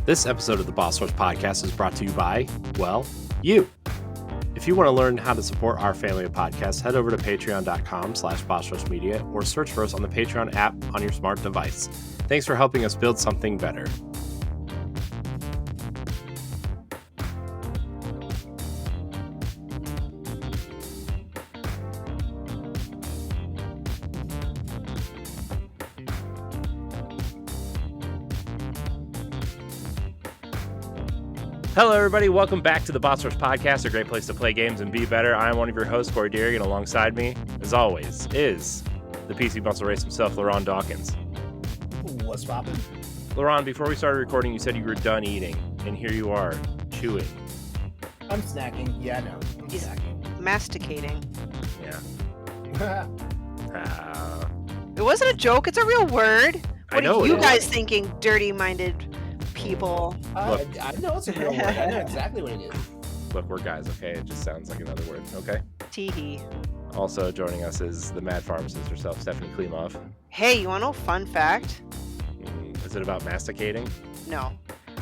This episode of the Boss Rush Podcast is brought to you by, well, you. If you want to learn how to support our family of podcasts, head over to patreon.com/bossrushmedia or search for us on the Patreon app on your smart device. Thanks for helping us build something better. Hello, everybody. Welcome back to the Boss Rush Podcast, a great place to play games and be better. I am one of your hosts, Corey Dirrig, and alongside me, as always, is the PC Muscle Race himself, LeRon Dawkins. What's poppin'? LeRon, before we started recording, you said you were done eating, and here you are, chewing. I'm snacking. Yeah, I know. I'm snacking. Masticating. Yeah. It wasn't a joke. It's a real word. What know are you it guys is. thinking, dirty-minded people? I know it's a real word. I know exactly what it is. Look, we're guys, okay? It just sounds like another word, okay? Teehee. Also joining us is the mad pharmacist herself, Stephanie Klimov. Hey, you want to know a fun fact? Is it about masticating? No.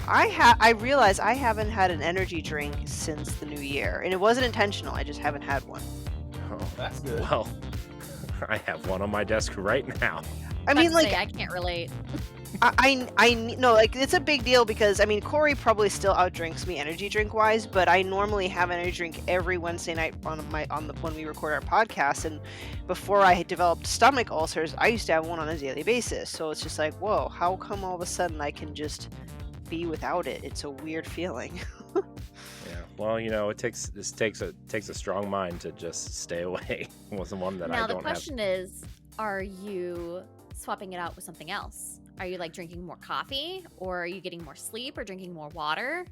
I realize I haven't had an energy drink since the new year. And it wasn't intentional. I just haven't had one. Oh, That's good. well, I have one on my desk right now. I mean, like, I can't relate. I know, like, it's a big deal because, I mean, Corey probably still outdrinks me energy drink wise, but I normally have energy drink every Wednesday night when we record our podcast. And before I had developed stomach ulcers, I used to have one on a daily basis. So it's just like, whoa, how come all of a sudden I can just be without it? It's a weird feeling. Yeah. Well, you know, it takes a strong mind to just stay away. It wasn't one that I Now don't the question is, are you swapping it out with something else? Are you like drinking more coffee, or are you getting more sleep, or drinking more water?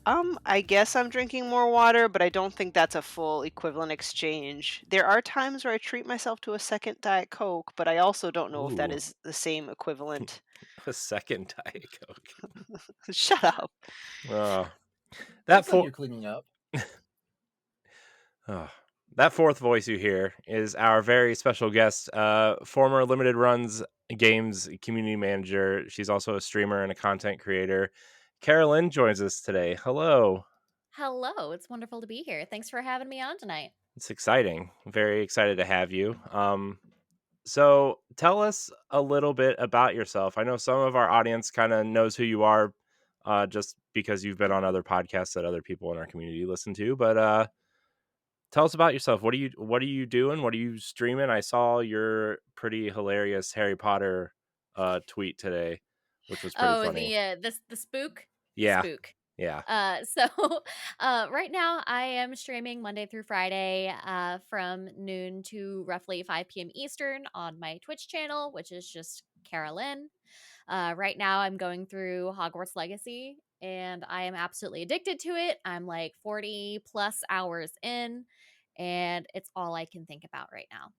I guess I'm drinking more water, but I don't think that's a full equivalent exchange. There are times where I treat myself to a second Diet Coke, but I also don't know if that Ooh. is the same equivalent. have a second Diet Coke. Shut up. That Looks like you're cleaning up. that fourth voice you hear is our very special guest, former Limited Runs Games community manager. She's also a streamer and a content creator. Lynne joins us today. Hello. Hello, it's wonderful to be here. Thanks for having me on tonight. It's exciting. Very excited to have you. So tell us a little bit about yourself. I know some of our audience kind of knows who you are, just because you've been on other podcasts that other people in our community listen to. But tell us about yourself. What are you doing? What are you streaming? I saw your pretty hilarious Harry Potter tweet today, which was pretty funny. The spook. Yeah. Spook. Yeah. So right now I am streaming Monday through Friday from noon to roughly 5 p.m. Eastern on my Twitch channel, which is just Lynne. Right now I'm going through Hogwarts Legacy, and I am absolutely addicted to it. I'm like 40 plus hours in, and it's all I can think about right now.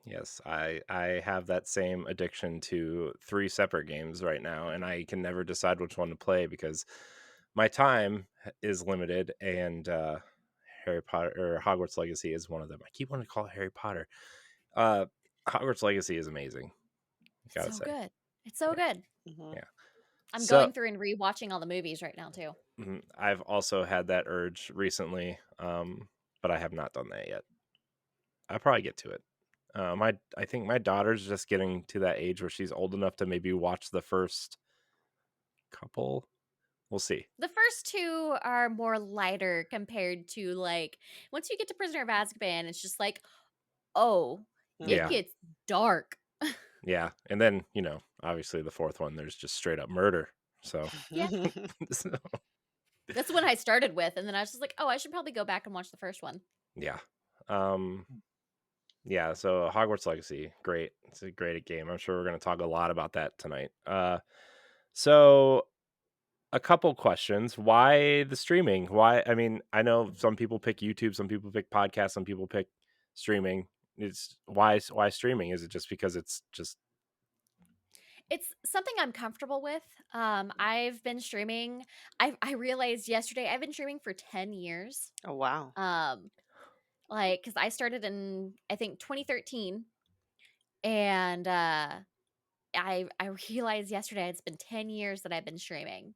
Yes, I have that same addiction to 3 separate games right now, and I can never decide which one to play because my time is limited, and Harry Potter or Hogwarts Legacy is one of them. I keep wanting to call it Harry Potter. Hogwarts Legacy is amazing. Gotta It's so say. good. It's so good. Mhm. Yeah. I'm So- going through and rewatching all the movies right now too. I've also had that urge recently, but I have not done that yet. I'll probably get to it. I think my daughter's just getting to that age where she's old enough to maybe watch the first couple. We'll see. The first 2 are more lighter compared to, like, once you get to Prisoner of Azkaban, it's just like, oh, Yeah. it gets dark. Yeah, and then, you know, obviously the fourth one, there's just straight up murder. So, Yeah. so, That's what I started with, and then I was just like, oh, I should probably go back and watch the first one. yeah. Yeah, so Hogwarts Legacy, great. It's a great game. I'm sure we're going to talk a lot about that tonight. So a couple questions. Why the streaming? Why? I mean, I know some people pick YouTube, some people pick podcasts, some people pick streaming. It's why streaming? Is it just because it's something I'm comfortable with. I've been streaming. I realized yesterday I've been streaming for 10 years. Oh, wow. Like, because I started in, I think, 2013, and I realized yesterday it's been 10 years that I've been streaming,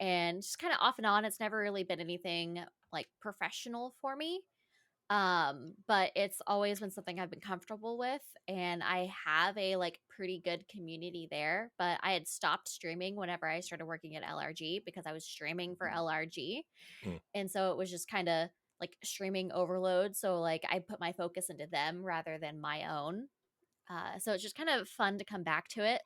and just kind of off and on. It's never really been anything like professional for me. But it's always been something I've been comfortable with, and I have a like pretty good community there. But I had stopped streaming whenever I started working at LRG because I was streaming for LRG, Mm. and so it was just kind of like streaming overload. So like I put my focus into them rather than my own. So it's just kind of fun to come back to it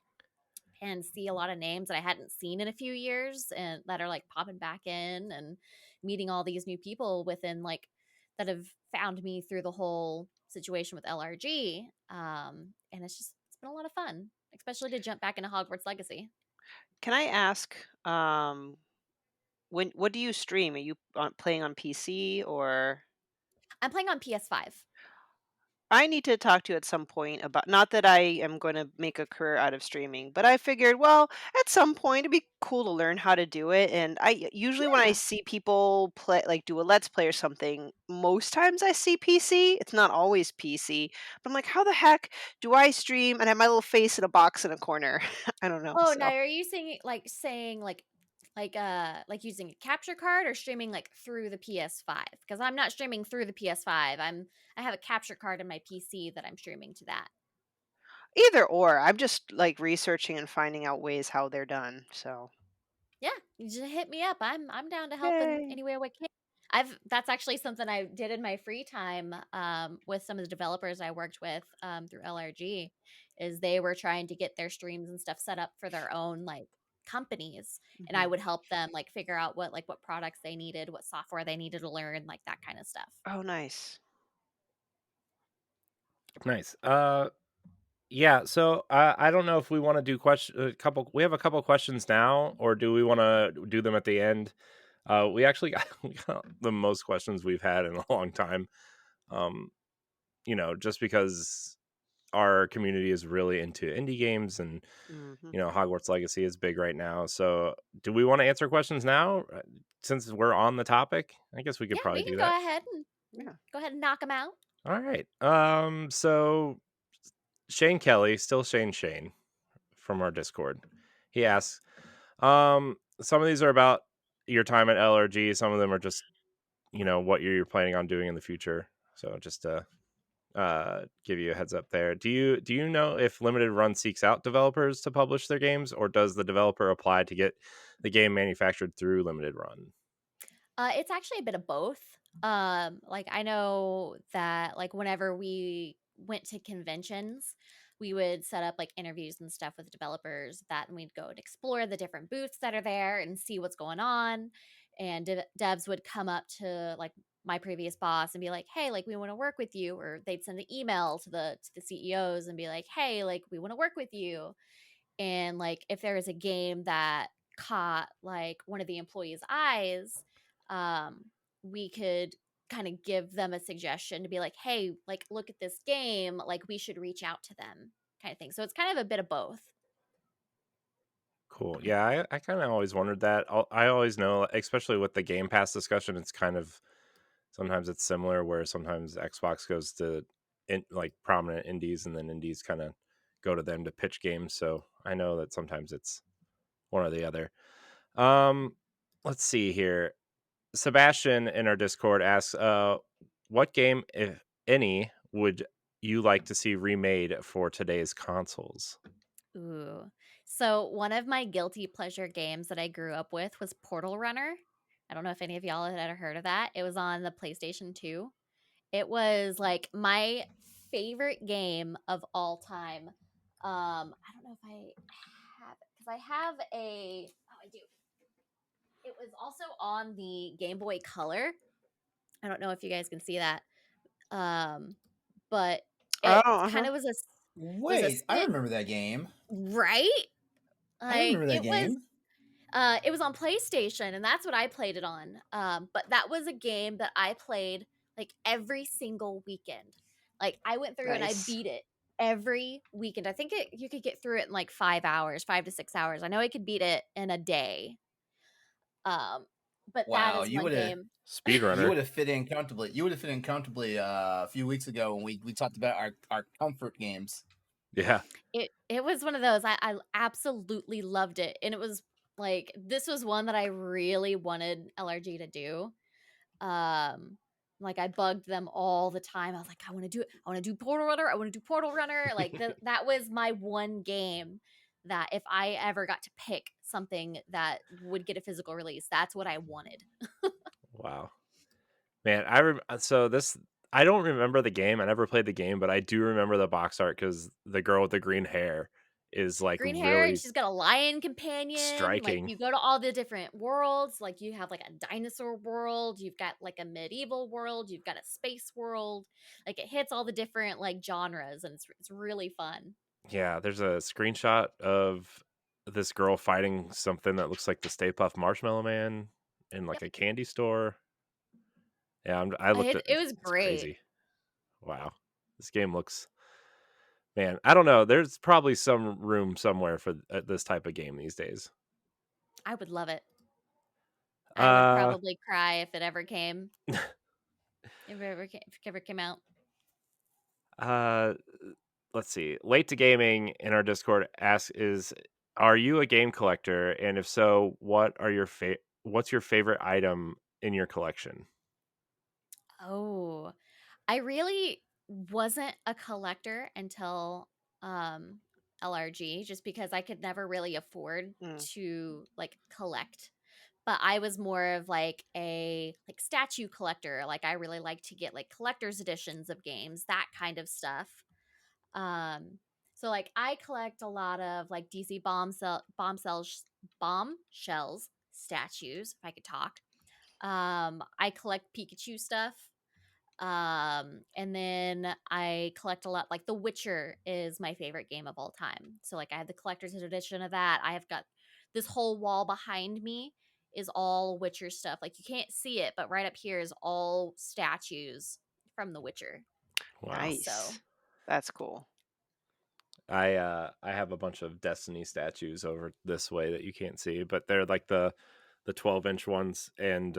and see a lot of names that I hadn't seen in a few years and that are like popping back in, and meeting all these new people within like that have found me through the whole situation with LRG. And it's been a lot of fun, especially to jump back into Hogwarts Legacy. Can I ask, what do you stream? Are you playing on PC or? I'm playing on PS5. I need to talk to you at some point about, not that I am going to make a career out of streaming, but I figured, well, at some point it'd be cool to learn how to do it. And I usually, when I Yeah. see people play, like do a let's play or something, most times I see PC. It's not always PC, but I'm like, how the heck do I stream and have my little face in a box in a corner? I don't know. Oh, So now are you saying like using a capture card or streaming like through the PS5? Because I'm not streaming through the PS5. I have a capture card in my PC that I'm streaming to that. either or, I'm just like researching and finding out ways how they're done. So Yeah, you just hit me up. I'm down to help in yay. any way I can. That's actually something I did in my free time with some of the developers I worked with through LRG, is they were trying to get their streams and stuff set up for their own like companies, and I Mhm. would help them like figure out what products they needed, what software they needed to learn, like that kind of stuff. Oh, nice. Nice. Yeah. So I don't know if we want to do a couple. We have a couple questions now, or do we want to do them at the end? We actually got, we got the most questions we've had in a long time. Um, just because our community is really into indie games, and Mhm. Hogwarts Legacy is big right now. So, do we want to answer questions now, since we're on the topic? I guess we could Yeah, probably we can do that. Yeah. go ahead and knock them out. All right. So Shane Kelly, still Shane from our Discord. He asks, some of these are about your time at LRG. Some of them are just, what you're planning on doing in the future. So just to give you a heads up there. Do you know if Limited Run seeks out developers to publish their games, or does the developer apply to get the game manufactured through Limited Run? It's actually a bit of both. Like I know that like whenever we went to conventions, we would set up like interviews and stuff with developers that, and we'd go and explore the different booths that are there and see what's going on. And devs would come up to like my previous boss and be like, "Hey, like we want to work with you," or they'd send the email to the CEOs and be like, "Hey, like we want to work with you." And like if there is a game that caught like one of the employees' eyes, um we could kind of give them a suggestion to be like, hey, like look at this game, like we should reach out to them, kind of thing. So it's kind of a bit of both. Cool. Yeah, I kind of always wondered that. I always know, especially with the Game Pass discussion, it's kind of sometimes it's similar, where sometimes Xbox goes to like prominent indies, and then indies kind of go to them to pitch games. So I know that sometimes it's one or the other. Um, let's see here. Sebastian in our Discord asks, what game, if any, would you like to see remade for today's consoles? Ooh. So one of my guilty pleasure games that I grew up with was Portal Runner. I don't know if any of y'all had ever heard of that. It was on the PlayStation 2. It was like my favorite game of all time. I don't know if I have it because I have a. Oh, I do. It was also on the Game Boy Color. I don't know if you guys can see that, um, but Oh, it kind uh-huh. of was a Wait, I spit, remember that game. right? I Like remember that game. it was on PlayStation, and that's what I played it on. But that was a game that I played like every single weekend. Like I went through and I Nice. beat it every weekend. I think you could get through it in like 5 hours, 5 to 6 hours. I know I could beat it in a day. Um, but that Wow, is one game. you Speedrunner. would have fit in comfortably. You would have fit in comfortably a few weeks ago when we talked about our comfort games. Yeah. It was one of those, I absolutely loved it, and it was, like, this was one that I really wanted LRG to do. Like, I bugged them all the time. I was like, "I wanna do it. I wanna do Portal Runner. I wanna do Portal Runner." Like, that was my one game that if I ever got to pick something that would get a physical release, that's what I wanted. Wow. Man, so this I don't remember the game. I never played the game, but I do remember the box art because the girl with the green hair is like Green hair, and really she's got a lion companion. Like, striking. you go to all the different worlds. Like, you have like a dinosaur world, you've got like a medieval world, you've got a space world. Like, it hits all the different like genres, and it's really fun. Yeah, there's a screenshot of this girl fighting something that looks like the Stay Puft Marshmallow Man in like Yep. a candy store. Yeah, I looked at It was it's great. crazy. Wow. This game looks man, I don't know. There's probably some room somewhere for this type of game these days. I would love it. I would Uh probably cry if it ever came. If it ever came out. uh let's see. Late to Gaming in our Discord asks is are you a game collector and if so, what's your favorite item in your collection? Oh, I really wasn't a collector until um LRG, just because I could never really afford Mm, to like collect. But I was more of like a like statue collector. Like, I really like to get like collector's editions of games, that kind of stuff. Um so like I collect a lot of like DC bomb shells statues, if I could talk. I collect Pikachu stuff. And then I collect a lot, like The Witcher is my favorite game of all time. So like I have the collector's edition of that. I have got this whole wall behind me is all Witcher stuff. Like, you can't see it, but right up here is all statues from The Witcher. Wow. So nice. That's cool. I have a bunch of Destiny statues over this way that you can't see, but they're like the 12-inch ones and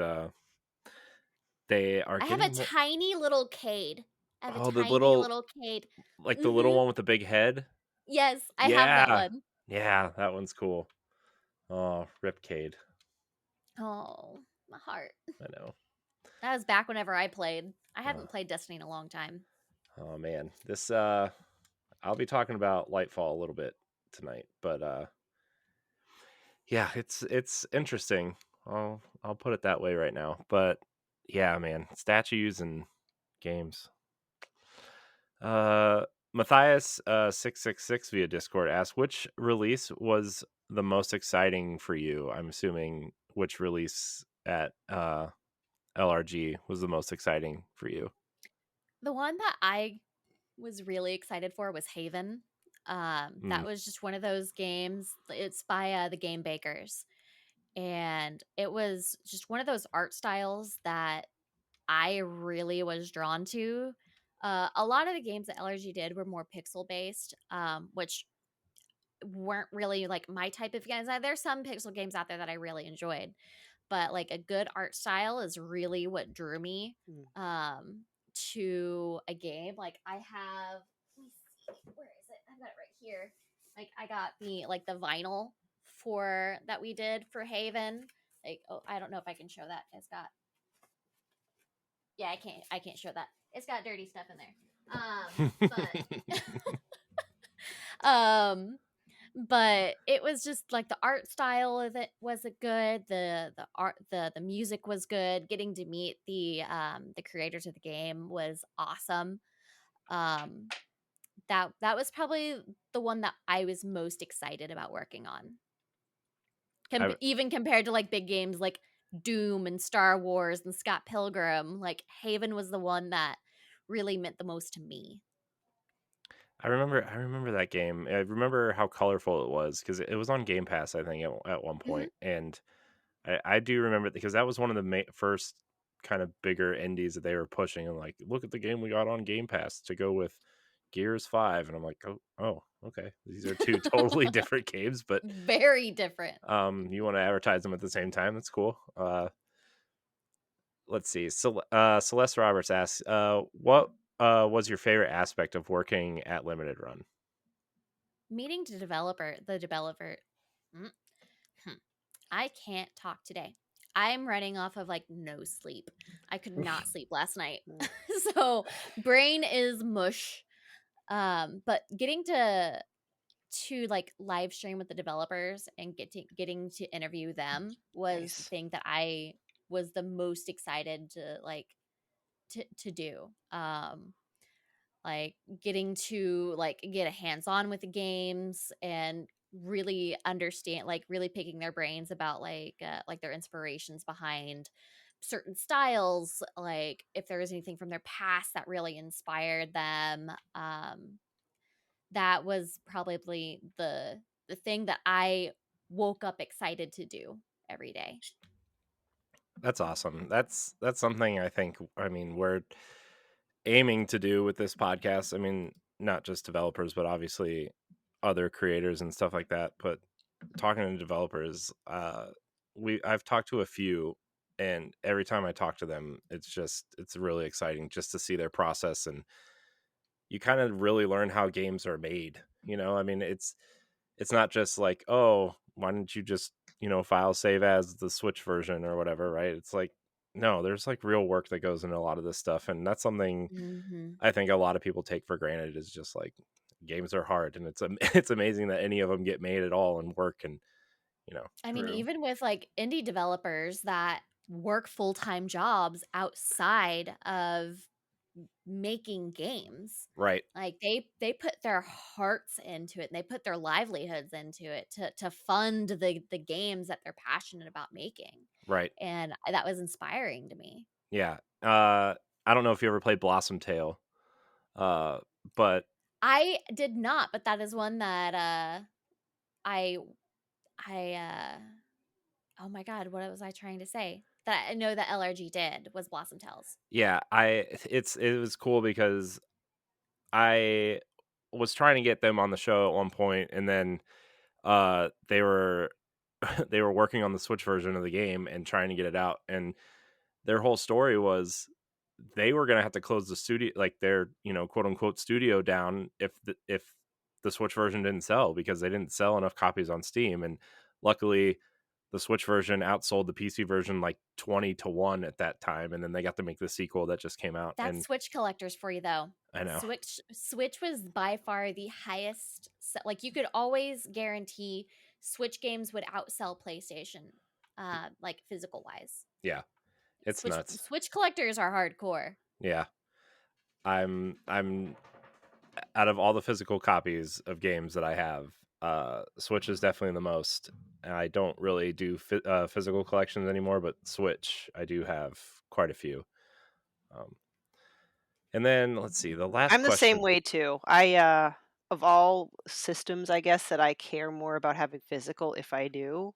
they are I have a getting more tiny little Cade. I have a oh, the tiny little little Cade. like the little Mm-hmm. one with the big head. Yes, I have that Yeah. one. Yeah, that one's cool. Oh, Ripcade. Oh, my heart. I know. That was back whenever I played. I Uh, haven't played Destiny in a long time. oh man. This I'll be talking about Lightfall a little bit tonight, but yeah, it's interesting. I'll put it that way right now. But yeah, man, statues and games. Uh Matthias 666 via Discord asks which release was the most exciting for you? I'm assuming which release at LRG was the most exciting for you. The one that I was really excited for was Haven. Mm, That was just one of those games. It's by the Game Bakers, and it was just one of those art styles that I really was drawn to. A lot of the games that LRG did were more pixel based, which weren't really like my type of games. There's some pixel games out there that I really enjoyed, but like a good art style is really what drew me Mm. um to a game. Like, I have, let me see, where is it? I've got it right here. Like, I got the vinyl for that we did for Haven. Like, oh, I don't know if I can show that. It's got, yeah, I can't show that. It's got dirty stuff in there. Um but it was just like the art style of it was good, the art, the music was good. Getting to meet the creators of the game was awesome. um that was probably the one that I was most excited about working on, I even compared to like big games like Doom and Star Wars and Scott Pilgrim. Like, Haven was the one that really meant the most to me. I remember that game. I remember how colorful it was because it was on Game Pass, I think, at one Hmm. point, and I do remember because that was one of the first kind of bigger indies that they were pushing, and like, look at the game we got on Game Pass to go with Gears 5, and I'm like, oh, okay, these are two totally different games, but Very different. you want to advertise them at the same time? That's cool. Let's see. Celeste Roberts asks, what was your favorite aspect of working at Limited Run? meeting the developer. Mm, hmm, I can't talk today. I'm running off of like no sleep. I could not sleep last night. Mm. So brain is mush. But getting to like live stream with the developers and getting to interview them was the Nice. thing that I was the most excited to like to do. Like getting to like get a hands on with the games and really understand, like really picking their brains about like their inspirations behind certain styles, like if there was anything from their past that really inspired them. That was probably the thing that I woke up excited to do every day. That's awesome. That's something I think, I mean, we're aiming to do with this podcast. I mean, not just developers, but obviously other creators and stuff like that. But talking to developers, I've talked to a few, and every time I talk to them, it's really exciting just to see their process, and you kind of really learn how games are made. I mean, it's not just like, oh, why don't you just, file save as the Switch version or whatever, right? It's like, no, there's like real work that goes into a lot of this stuff. And that's something Hmm. I think a lot of people take for granted, is just like, games are hard. And it's amazing that any of them get made at all and work, and, I mean, through. even with like indie developers that work full-time jobs outside of making games, Right, like they put their hearts into it and they put their livelihoods into it to fund the games that they're passionate about making. right. And that was inspiring to me. Yeah. I don't know if you ever played Blossom Tale, uh, but I did not, but that is one that I I oh my god, what was I trying to say? That I know that LRG did was Blossom Tales. yeah, it was cool because I was trying to get them on the show at one point, and then they were they were working on the Switch version of the game and trying to get it out, and their whole story was they were going to have to close the studio, like their, quote unquote studio, down if the Switch version didn't sell, because they didn't sell enough copies on Steam. And luckily the Switch version outsold the PC version like 20-1 at that time, and then they got to make the sequel that just came out. That's And Switch collectors for you though. I know. Switch was by far the highest like you could always guarantee Switch games would outsell PlayStation like physical wise. Yeah, it's nuts. Switch collectors are hardcore. Yeah, I'm out of all the physical copies of games that I have, Switch is definitely the most. I don't really do physical collections anymore, but Switch, I do have quite a few. Um, and then let's see, the last I'm the same question. way too. I of all systems, I guess that I care more about having physical, if I do,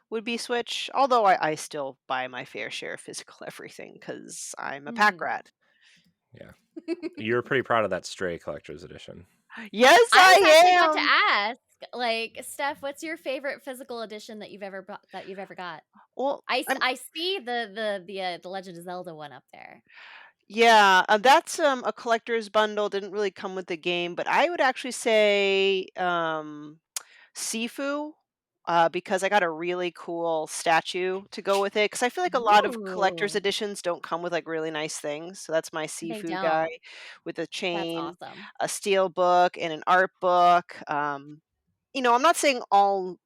would be Switch. Although I still buy my fair share of physical everything because I'm a pack Mhm. rat. Yeah, you're pretty proud of that Stray Collector's Edition. Yes, I was actually I about to am. ask, like, Steph, what's your favorite physical edition that you've ever got? Well, I'm I see the Legend of Zelda one up there. yeah, that's a collector's bundle. Didn't really come with the game, but I would actually say Sifu, because I got a really cool statue to go with it. Because I feel like a lot of collector's Ooh, editions don't come with like really nice things. So that's my they Sifu guy don't. with a That's chain, awesome. a steel book, and an art book. I'm not saying all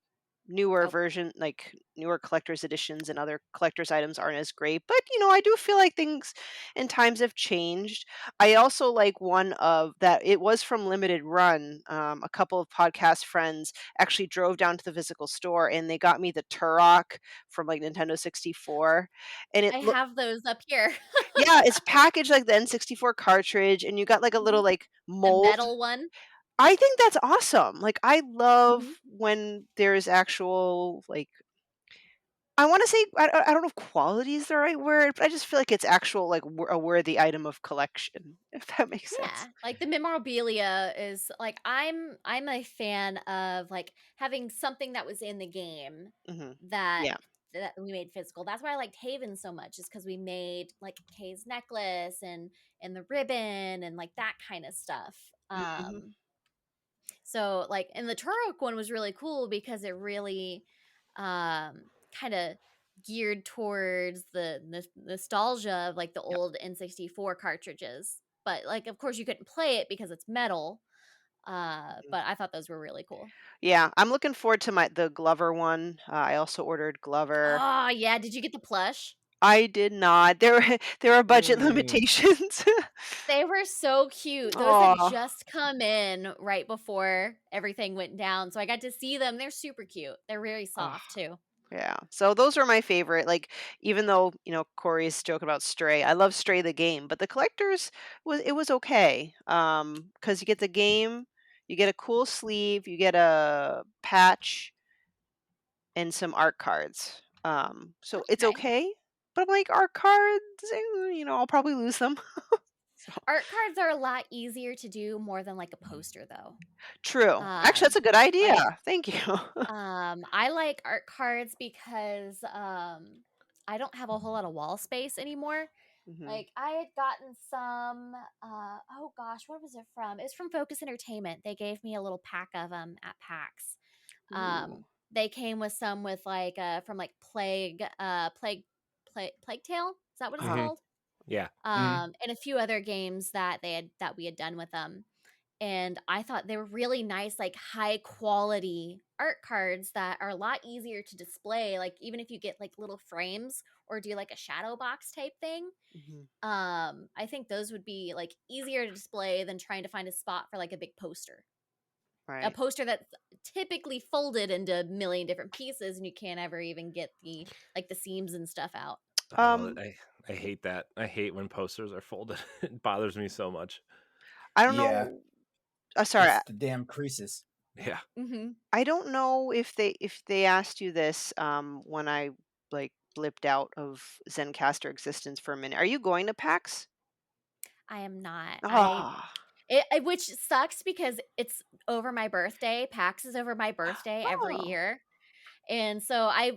newer Nope. version like newer collector's editions and other collector's items aren't as great, but I do feel like things and times have changed. I also like one of that, it was from limited run. A couple of podcast friends actually drove down to the physical store and they got me the Turok from like Nintendo 64, and it I look have those up here. yeah, it's packaged like the N64 cartridge, and you got like a little Mhm. like The mold. metal one. I think that's awesome. Like, I love Mhm. when there's actual, like, I wanna say, I don't know if quality is the right word, but I just feel like it's actual, like, a worthy item of collection, if that makes Yeah, sense. like the memorabilia is like I'm a fan of like having something that was in the game Mhm. that Yeah. that we made physical. That's why I liked Haven so much, is because we made like Kay's necklace and the ribbon and like that kind of stuff. Mhm. So like, and the Turok one was really cool because it really kind of geared towards the nostalgia of like the Yep. old N64 cartridges. But like, of course, you couldn't play it because it's metal. Mm. But I thought those were really cool. Yeah, I'm looking forward to the Glover one. I also ordered Glover. Oh yeah, did you get the plush? I did not. There are budget Mm. limitations. They were so cute. Those had Aw. just come in right before everything went down, so I got to see them. They're super cute. They're very Oh, soft too. yeah. So those are my favorite. Like, even though, Corey's joking about Stray, I love Stray the game, but the collectors was okay. Because you get the game, you get a cool sleeve, you get a patch and some art cards. So it's Okay. okay. But I'm like, art cards, I'll probably lose them. So Art cards are a lot easier to do more than like a poster though. true. Actually, that's Um a good idea. like Thank you. I like art cards because I don't have a whole lot of wall space anymore. Hmm. Like I had gotten some oh gosh, what was it from? It's from Focus Entertainment. They gave me a little pack of them at PAX. Ooh. They came with some with like from like Plague Tale. Is that what it's Uh, Hmm. called? Yeah. And a few other games that we had done with them. And I thought they were really nice, like high quality art cards that are a lot easier to display. Like even if you get like little frames or do like a shadow box type thing, mhm. I think those would be like easier to display than trying to find a spot for like a big poster. A Right. poster that's typically folded into a million different pieces and you can't ever even get the like the seams and stuff out. Oh, Um, I hate that. I hate when posters are folded. It bothers me so much. I don't Yeah, know. Sorry, it's the damn creases. Yeah. Mhm. I don't know if they asked you this when I like blipped out of Zencaster existence for a minute. Are you going to PAX? I am not. Ah. Which sucks because it's over my birthday. PAX is over my birthday every Oh. year. And so I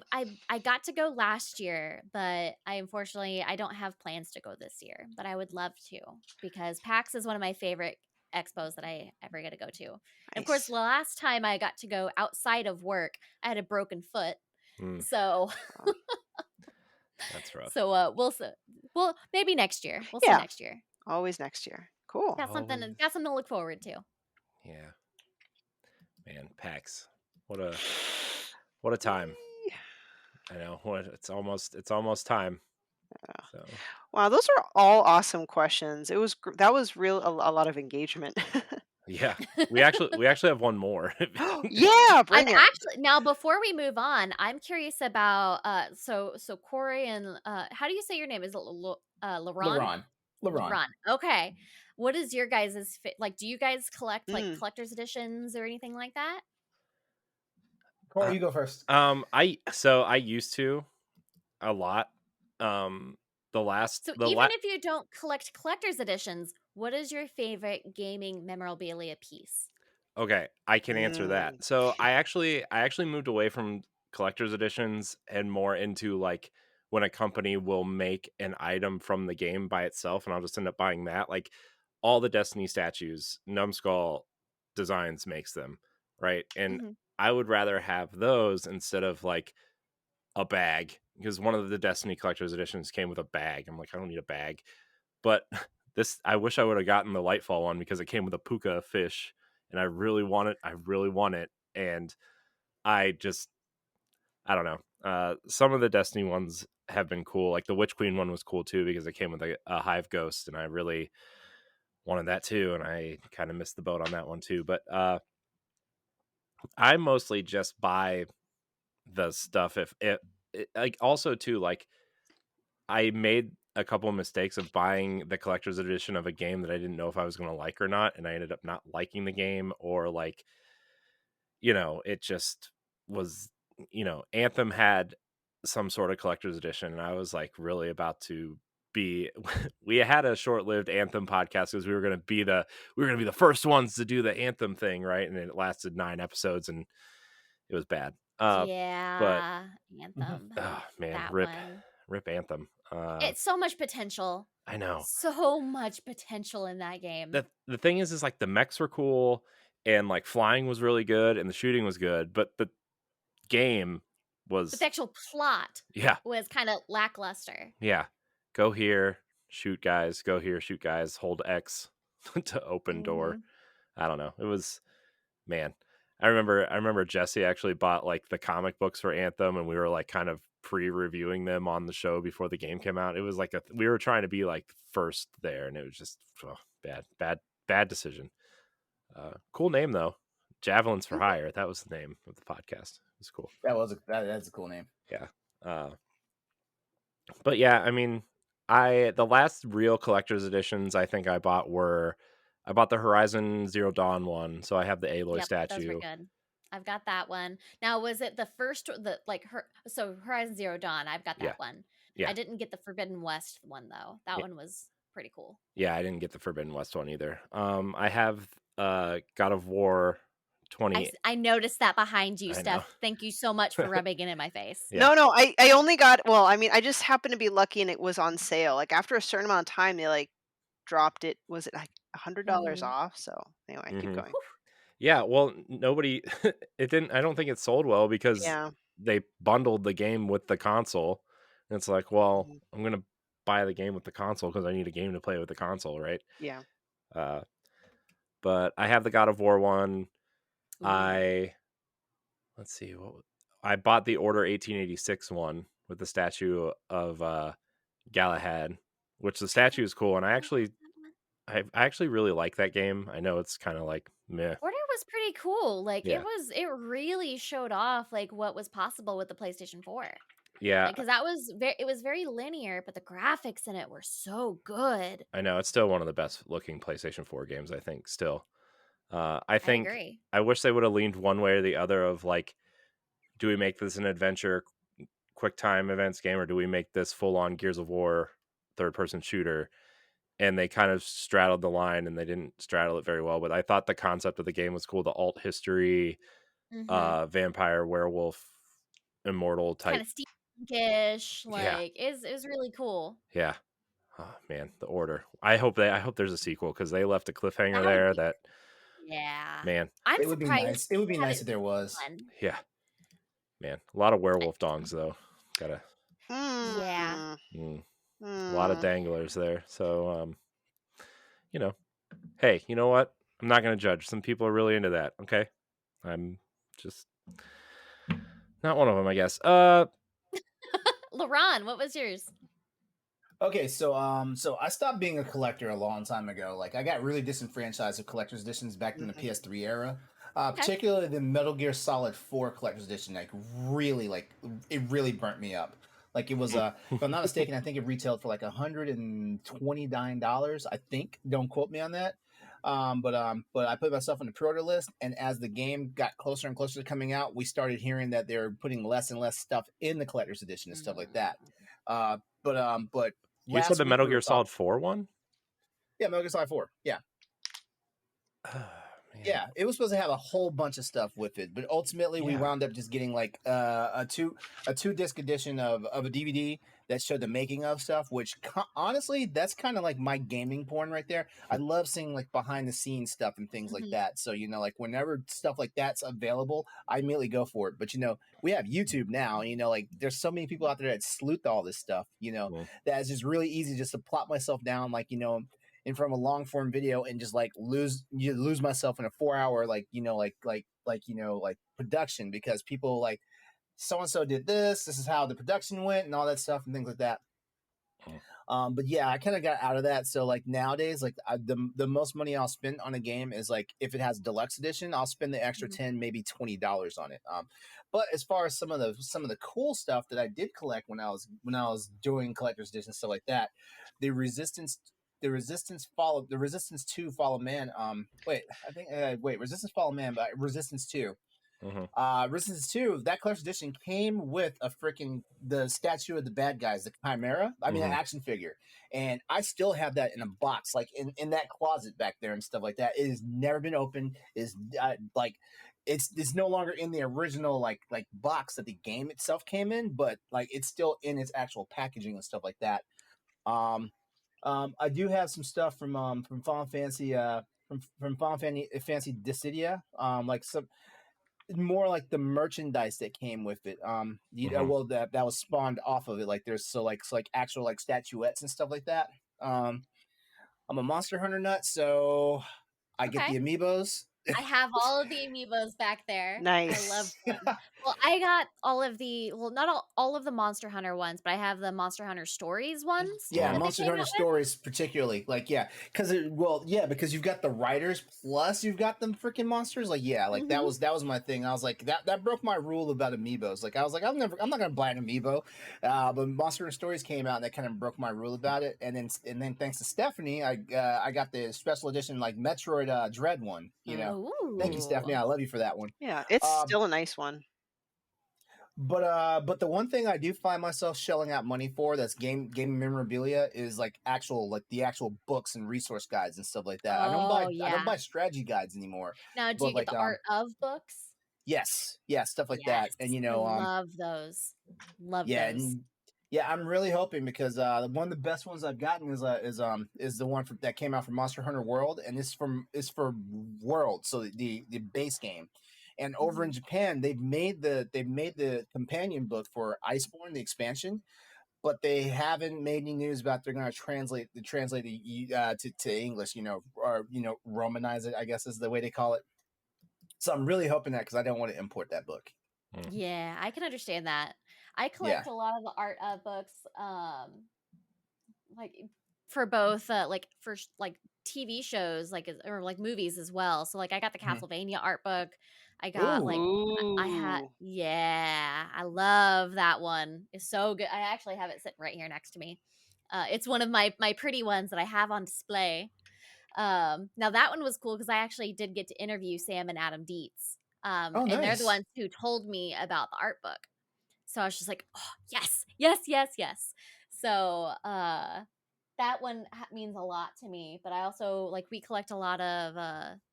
got to go last year, but I unfortunately I don't have plans to go this year, but I would love to because PAX is one of my favorite expos that I ever get to go to. And of course, the Nice. last time I got to go outside of work, I had a broken foot. Mm, So Oh. that's rough. so well maybe next year. We'll see Yeah, next year. always next year. Cool. Always. Got something to look forward to. Yeah. Man, PAX. What a what a time. I know. It's almost time. So Wow, those are all awesome questions. That was real a lot of engagement. yeah. We actually have one more. Yeah, And bring it. actually, now before we move on, I'm curious about so Corey and how do you say your name? Is it LeRon? LeRon. LeRon. LeRon. Okay. What is your guys' like? Do you guys collect like Mm. collector's editions or anything like that? Corey, Uh, you go first. I used to a lot. The last So the even la- if you don't collect collector's editions, what is your favorite gaming memorabilia piece? Okay, I can answer Mm. that. So I actually moved away from collector's editions and more into like when a company will make an item from the game by itself and I'll just end up buying that. Like all the Destiny statues, Numbskull Designs makes them, right? And Mhm. I would rather have those instead of like a bag because one of the Destiny collector's editions came with a bag. I'm like, I don't need a bag. But this I wish I would have gotten the Lightfall one because it came with a puka fish and I really want it. I really want it. And I just I don't know. Some of the Destiny ones have been cool. Like the Witch Queen one was cool too because it came with a hive ghost and I really wanted that too and I kind of missed the boat on that one too. But I mostly just buy the stuff if it like also too like I made a couple of mistakes of buying the collector's edition of a game that I didn't know if I was going to like or not, and I ended up not liking the game, or like, it just was, Anthem had some sort of collector's edition, and I was like really about to be. We had a short-lived Anthem podcast because we were going to be the first ones to do the Anthem thing, right? And it lasted 9 episodes, and it was bad. But Yeah, Anthem. oh man, That rip, one. rip Anthem. It's so much potential. I know. So much potential in that game. The thing is like the mechs were cool and like flying was really good and the shooting was good, but the game But the was actual plot yeah, was kind of lackluster. yeah. Go here, shoot guys, go here, shoot guys, hold X to open door. Mhm. I don't know. It was man. I remember Jesse actually bought like the comic books for Anthem and we were like kind of pre-reviewing them on the show before the game came out. It was like we were trying to be like first there and it was just bad decision. Cool name though. Javelins for Mhm. Hire. That was the name of the podcast. It was cool. That's a cool name. Yeah. But yeah, I mean, the last real collector's editions I think I bought the Horizon Zero Dawn one, so I have the Aloy Yep, those were statue. good. I've got that one. Now, was it the first the like her so Horizon Zero Dawn, I've got Yeah, that one. yeah, I didn't get the Forbidden West one though. That yeah, one was pretty cool. yeah. I didn't get the Forbidden West one either. I have God of War 20. I noticed that behind you, I know. Steph. Thank you so much for rubbing it in my face. Yeah, No, I only got well, I mean, I just happened to be lucky and it was on sale. Like after a certain amount of time, they like dropped it. Was it like $100 Mhm. off? So anyway, keep hmm going. yeah. Well, nobody. It didn't. I don't think it sold well because Yeah. they bundled the game with the console. And it's like, well, Mhm. I'm gonna buy the game with the console because I need a game to play with the console, right? Yeah. Uh, but I have the God of War one. Ooh. I let's see I bought the Order 1886 one with the statue of Galahad, which the I statue don't is cool, and I don't have that one. I actually really like that game. I know it's kind of like meh, Order was pretty cool. Like yeah, it really showed off like what was possible with the PlayStation 4. yeah. Like cuz that was it was very linear, but the graphics in it were so good. I know it's still one of the best looking PlayStation 4 games. I think still. I I think agree. I wish they would have leaned one way or the other of like, do we make this an adventure quick time events game or do we make this full on Gears of War third person shooter? And they kind of straddled the line and they didn't straddle it very well. But I thought the concept of the game was cool. The alt history, Mhm. vampire, werewolf, immortal Kind type. of steampunkish, Yeah. like is really cool. Yeah. Oh man, the order. I hope there's a sequel because they left a cliffhanger That would there be that yeah. man, I'm It would be surprised nice. It would they be nice haven't if there was. done. yeah, man. A lot of werewolf dongs though. Gotta Yeah. Hmm. a lot of Hmm. danglers there. So you know, hey, you know what? I'm not gonna judge. Some people are really into that. Okay. I'm just not one of them, I guess. LeRon, what was yours? Okay, so I stopped being a collector a long time ago. Like I got really disenfranchised of collector's editions back in the Mhm. PS3 era. Okay. Particularly the Metal Gear Solid 4 collector's edition, like it really burnt me up. Like it was if I'm not mistaken, I think it retailed for like $129, I think. Don't quote me on that. But I put myself on the pre-order list, and as the game got closer and closer to coming out, we started hearing that they're putting less and less stuff in the collector's edition and stuff like that. Mm. But You said last the week Metal we were Gear talking. Solid 4 one? Yeah, Metal Gear Solid 4. Yeah. Man. Yeah, it was supposed to have a whole bunch of stuff with it, but ultimately we Yeah. wound up just getting like a two disc edition of a DVD that showed the making of stuff. Which honestly, that's kind of like my gaming porn right there. I love seeing like behind the scenes stuff and things like Mhm. that. So like whenever stuff like that's available, I immediately go for it. But we have YouTube now. Like there's so many people out there that sleuth all this stuff. Mm. That is just really easy just to plop myself down like in front of a long form video and just like lose myself in a 4 hour like production because people like so and so did this is how the production went and all that stuff and things like that. Mm. But yeah, I kind of got out of that. So like nowadays, like the most money I'll spend on a game is like if it has deluxe edition, I'll spend the extra Mhm. 10, maybe $20 on it. But as far as some of the cool stuff that I did collect when I was doing collector's edition stuff like that, the resistance. The Resistance 2 Fall of Man. Resistance Fall of Man, but Resistance 2. Mm-hmm. Resistance 2, that collector's edition came with the statue of the bad guys, the Chimera. I mean, Mm-hmm. an action figure. And I still have that in a box, like in that closet back there and stuff like that. It has never been opened. It's no longer in the original like box that the game itself came in, but like it's still in its actual packaging and stuff like that. I do have some stuff from Final Fantasy from Final Fantasy Dissidia. Like some more like the merchandise that came with it. Mhm. Well, that was spawned off of it. Like there's like actual like statuettes and stuff like that. I'm a Monster Hunter nut, so I get Okay. the amiibos. I have all of the amiibos back there. I love Nice. them. Well, I got all of the not all of the Monster Hunter ones, but I have the Monster Hunter Stories ones Yeah, Mhm. that they Monster came Hunter out with. Stories particularly, like because because you've got the writers plus you've got them freaking monsters. Like like Mhm. that was my thing. I was like that broke my rule about amiibos. Like I was like I'm not gonna buy an amiibo, but Monster Hunter Stories came out and that kind of broke my rule about it. And then thanks to Stephanie, I got the special edition like Metroid Dread one. Thank you, Stephanie. Ooh. I love you for that one. Yeah, it's Uh, still a nice one. but the one thing I do find myself shelling out money for that's game memorabilia is like the actual books and resource guides and stuff like that. Oh, I don't yeah. buy strategy guides anymore. Now, do you But get like the art of books? yes, yeah, stuff like that. And Yes. I love those. Love yeah, those. and yeah, I'm really hoping because one of the best ones I've gotten is the one that came out from Monster Hunter World, and it's for World, so the base game. And over in Mhm. Japan, they've made the companion book for Iceborne, the expansion, but they haven't made any news about they're going to translate it to English, or Romanize it, I guess is the way they call it. So I'm really hoping that because I don't want to import that book. Mhm. Yeah, I can understand that. I Yeah. collect a lot of the art of books, like for both, like TV shows, or like movies as well. So like I got the Mhm. Castlevania art book. I got Ooh. like I had Ooh. yeah, I love that one. It's so good. I actually have it sitting right here next to me. It's one of my pretty ones that I have on display. Now that one was cool because I actually did get to interview Sam and Adam Dietz. Oh, And they're the nice. ones who told me about the art book. So I was just like, oh, yes, yes, yes, yes. So that one means a lot to me. But I also like we collect a lot of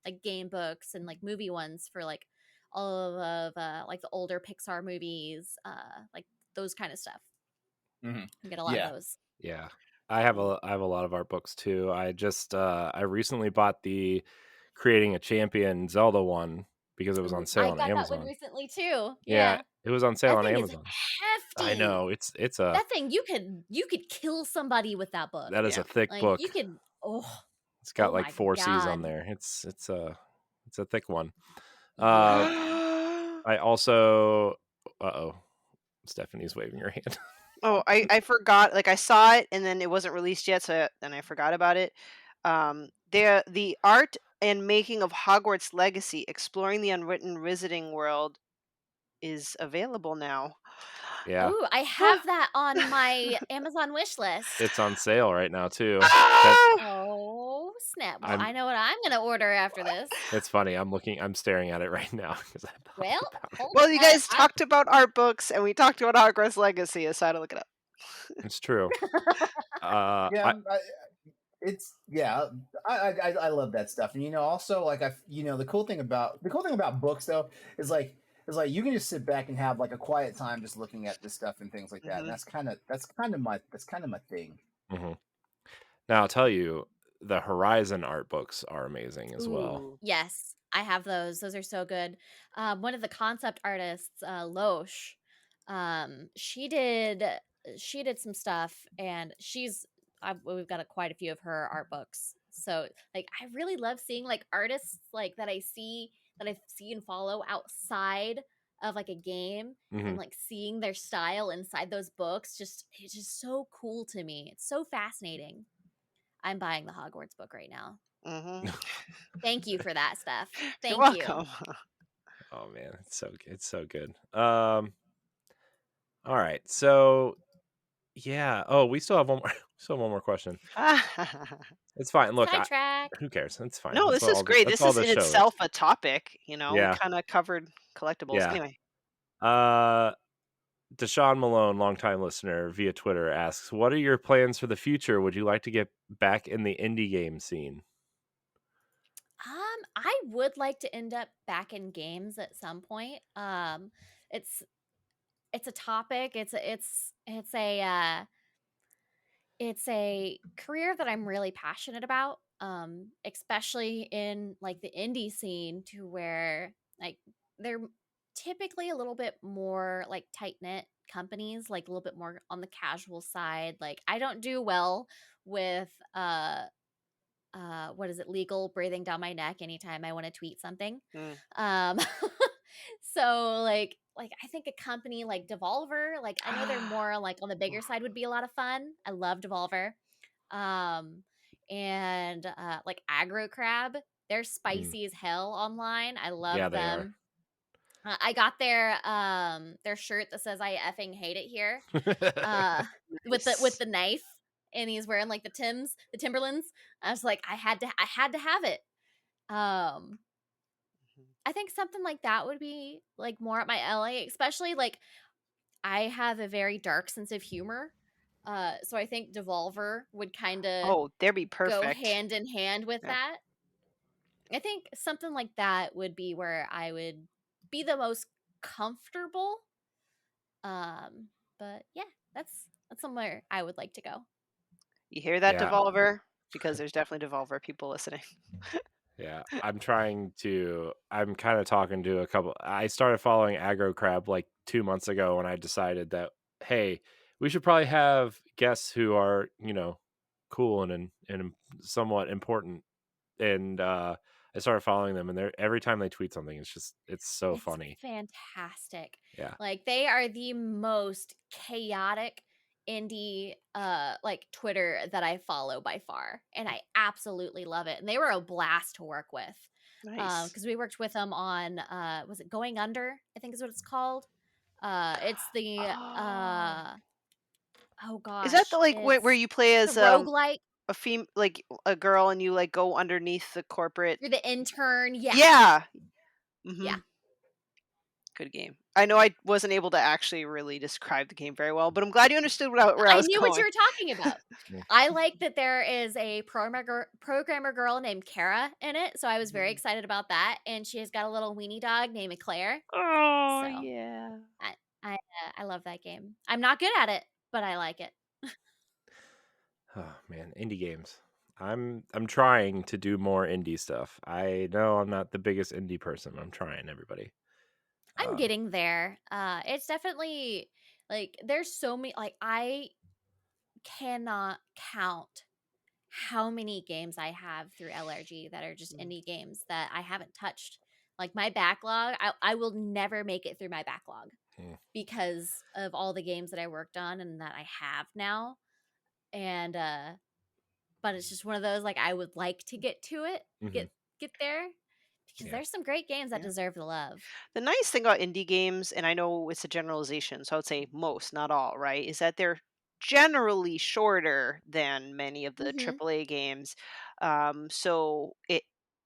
like game books and like movie ones for like all of like the older Pixar movies, like those kind of stuff. Hmm. I get a lot of Yeah. those. Yeah. I have a lot of art books too. I recently bought the Creating a Champion Zelda one because it was on Ooh, sale I on got that one Amazon. recently too. Yeah, Yeah, it was on sale that on thing is Amazon. I hefty. know, it's a That thing you could kill somebody with that book. that is Yeah. a thick Like book. you could It's got oh like my 4 Cs on god. there. It's a thick one. Uh, Yeah. I also uh-oh, Stephanie's waving her hand. Oh, I forgot. Like I saw it and then it wasn't released yet, so then I forgot about it. The art and making of Hogwarts Legacy, exploring the unwritten visiting world, is available now. Yeah, Ooh, I have that on my Amazon wish list. it's on sale right now too. That Ah! Oh, snap. Well, I'm I know what I'm gonna order after this. It's funny. I'm staring at it right now because I thought Well, about it. hold Well, you guys I talked about art books and we talked about Hogwarts Legacy, so I had to look it up. It's true. Yeah. I It's yeah. I love that stuff, and also like the cool thing about books though is like you can just sit back and have like a quiet time just looking at this stuff and things like that, and Mhm. that's kind of my thing. mhm. Now I'll tell you, the Horizon art books are amazing as well. Ooh. yes, I have those. Those are so good. One of the concept artists, Loesch, she did some stuff, and we've got quite a few of her art books. So like, I really love seeing like artists like that I see and follow outside of like a game, and hmm like seeing their style inside those books. It's just so cool to me. It's so fascinating. I'm buying the Hogwarts book right now. Mhm. Thank you for that, Steph. You're Thank you. welcome. Oh man, it's so good. All right, so yeah. Oh, we still have one more. Still have one more question. It's fine. Look, Sidetrack. who cares? It's fine. No, this is great. That's This all is this in show is. itself a topic, we Yeah, kinda covered collectibles. yeah. Anyway. Uh, Deshaun Malone, longtime listener via Twitter, asks, "What are your plans for the future? Would you like to get back in the indie game scene?" I would like to end up back in games at some point. It's it's a topic. It's a career that I'm really passionate about. especially in like the indie scene, to where like they're typically a little bit more like tight knit companies, like a little bit more on the casual side. Like I don't do well with what is it, legal breathing down my neck anytime I want to tweet something. Mm. Um so like I think a company like Devolver, like I know they're more like on the bigger side, would be a lot of fun. I love Devolver. Um and like Aggro Crab, they're Mm. spicy as hell online. I Yeah, love they are. them. I got their shirt that says I effing hate it here. Uh with Nice. the knife, and he's wearing like the Timberlands. I was like, I had to have it. Um I think something like that would be like more up my alley, especially like I have a very dark sense of humor. So I think Devolver would kind of Oh, they'd be go perfect. hand in hand with Yeah. that. I think something like that would be where I would be the most comfortable. Um, but yeah, that's somewhere I would like to go. You hear that, Yeah, Devolver? Because there's definitely Devolver people listening. yeah. I'm kind of talking to a couple. I started following Aggro Crab like 2 months ago when I decided that, hey, we should probably have guests who are, cool and somewhat important. And I started following them, and every time they tweet something, it's so It's funny. fantastic. Yeah. Like they are the most chaotic indie like Twitter that I follow by far, and I absolutely love it. And they were a blast to work with. Nice. Because we worked with them on was it Going Under, I think is what it's called. It's the Oh. oh Is that the gosh, like where it's you play the as roguelike. like a girl and you like go underneath the corporate? You're the intern. Yes. Yeah. Yeah. Mhm. Good game. I know I wasn't able to actually really describe the game very well, but I'm glad you understood where I I was knew what you going. were talking about. Mm. I like that there is a programmer girl named Kara in it, so I was very Mhm. excited about that. And she has got a little weenie dog named Claire. Oh, So yeah. I love that game. I'm not good at it, but I like it. Oh man, indie games. I'm trying to do more indie stuff. I know I'm not the biggest indie person. I'm trying, everybody. I'm Um, getting there. It's definitely like there's so many. Like I cannot count how many games I have through LRG that are just Mm. indie games that I haven't touched. Like my backlog, I will never make it through my backlog mm, because of all the games that I worked on and that I have now. And but it's just one of those, like I would like to get to it, mhm, get there, because yeah. there's some great games that Yeah. deserve the love. The nice thing about indie games, and I know it's a generalization, so I would say most, not all, right, is that they're generally shorter than many of the Mhm. AAA games. So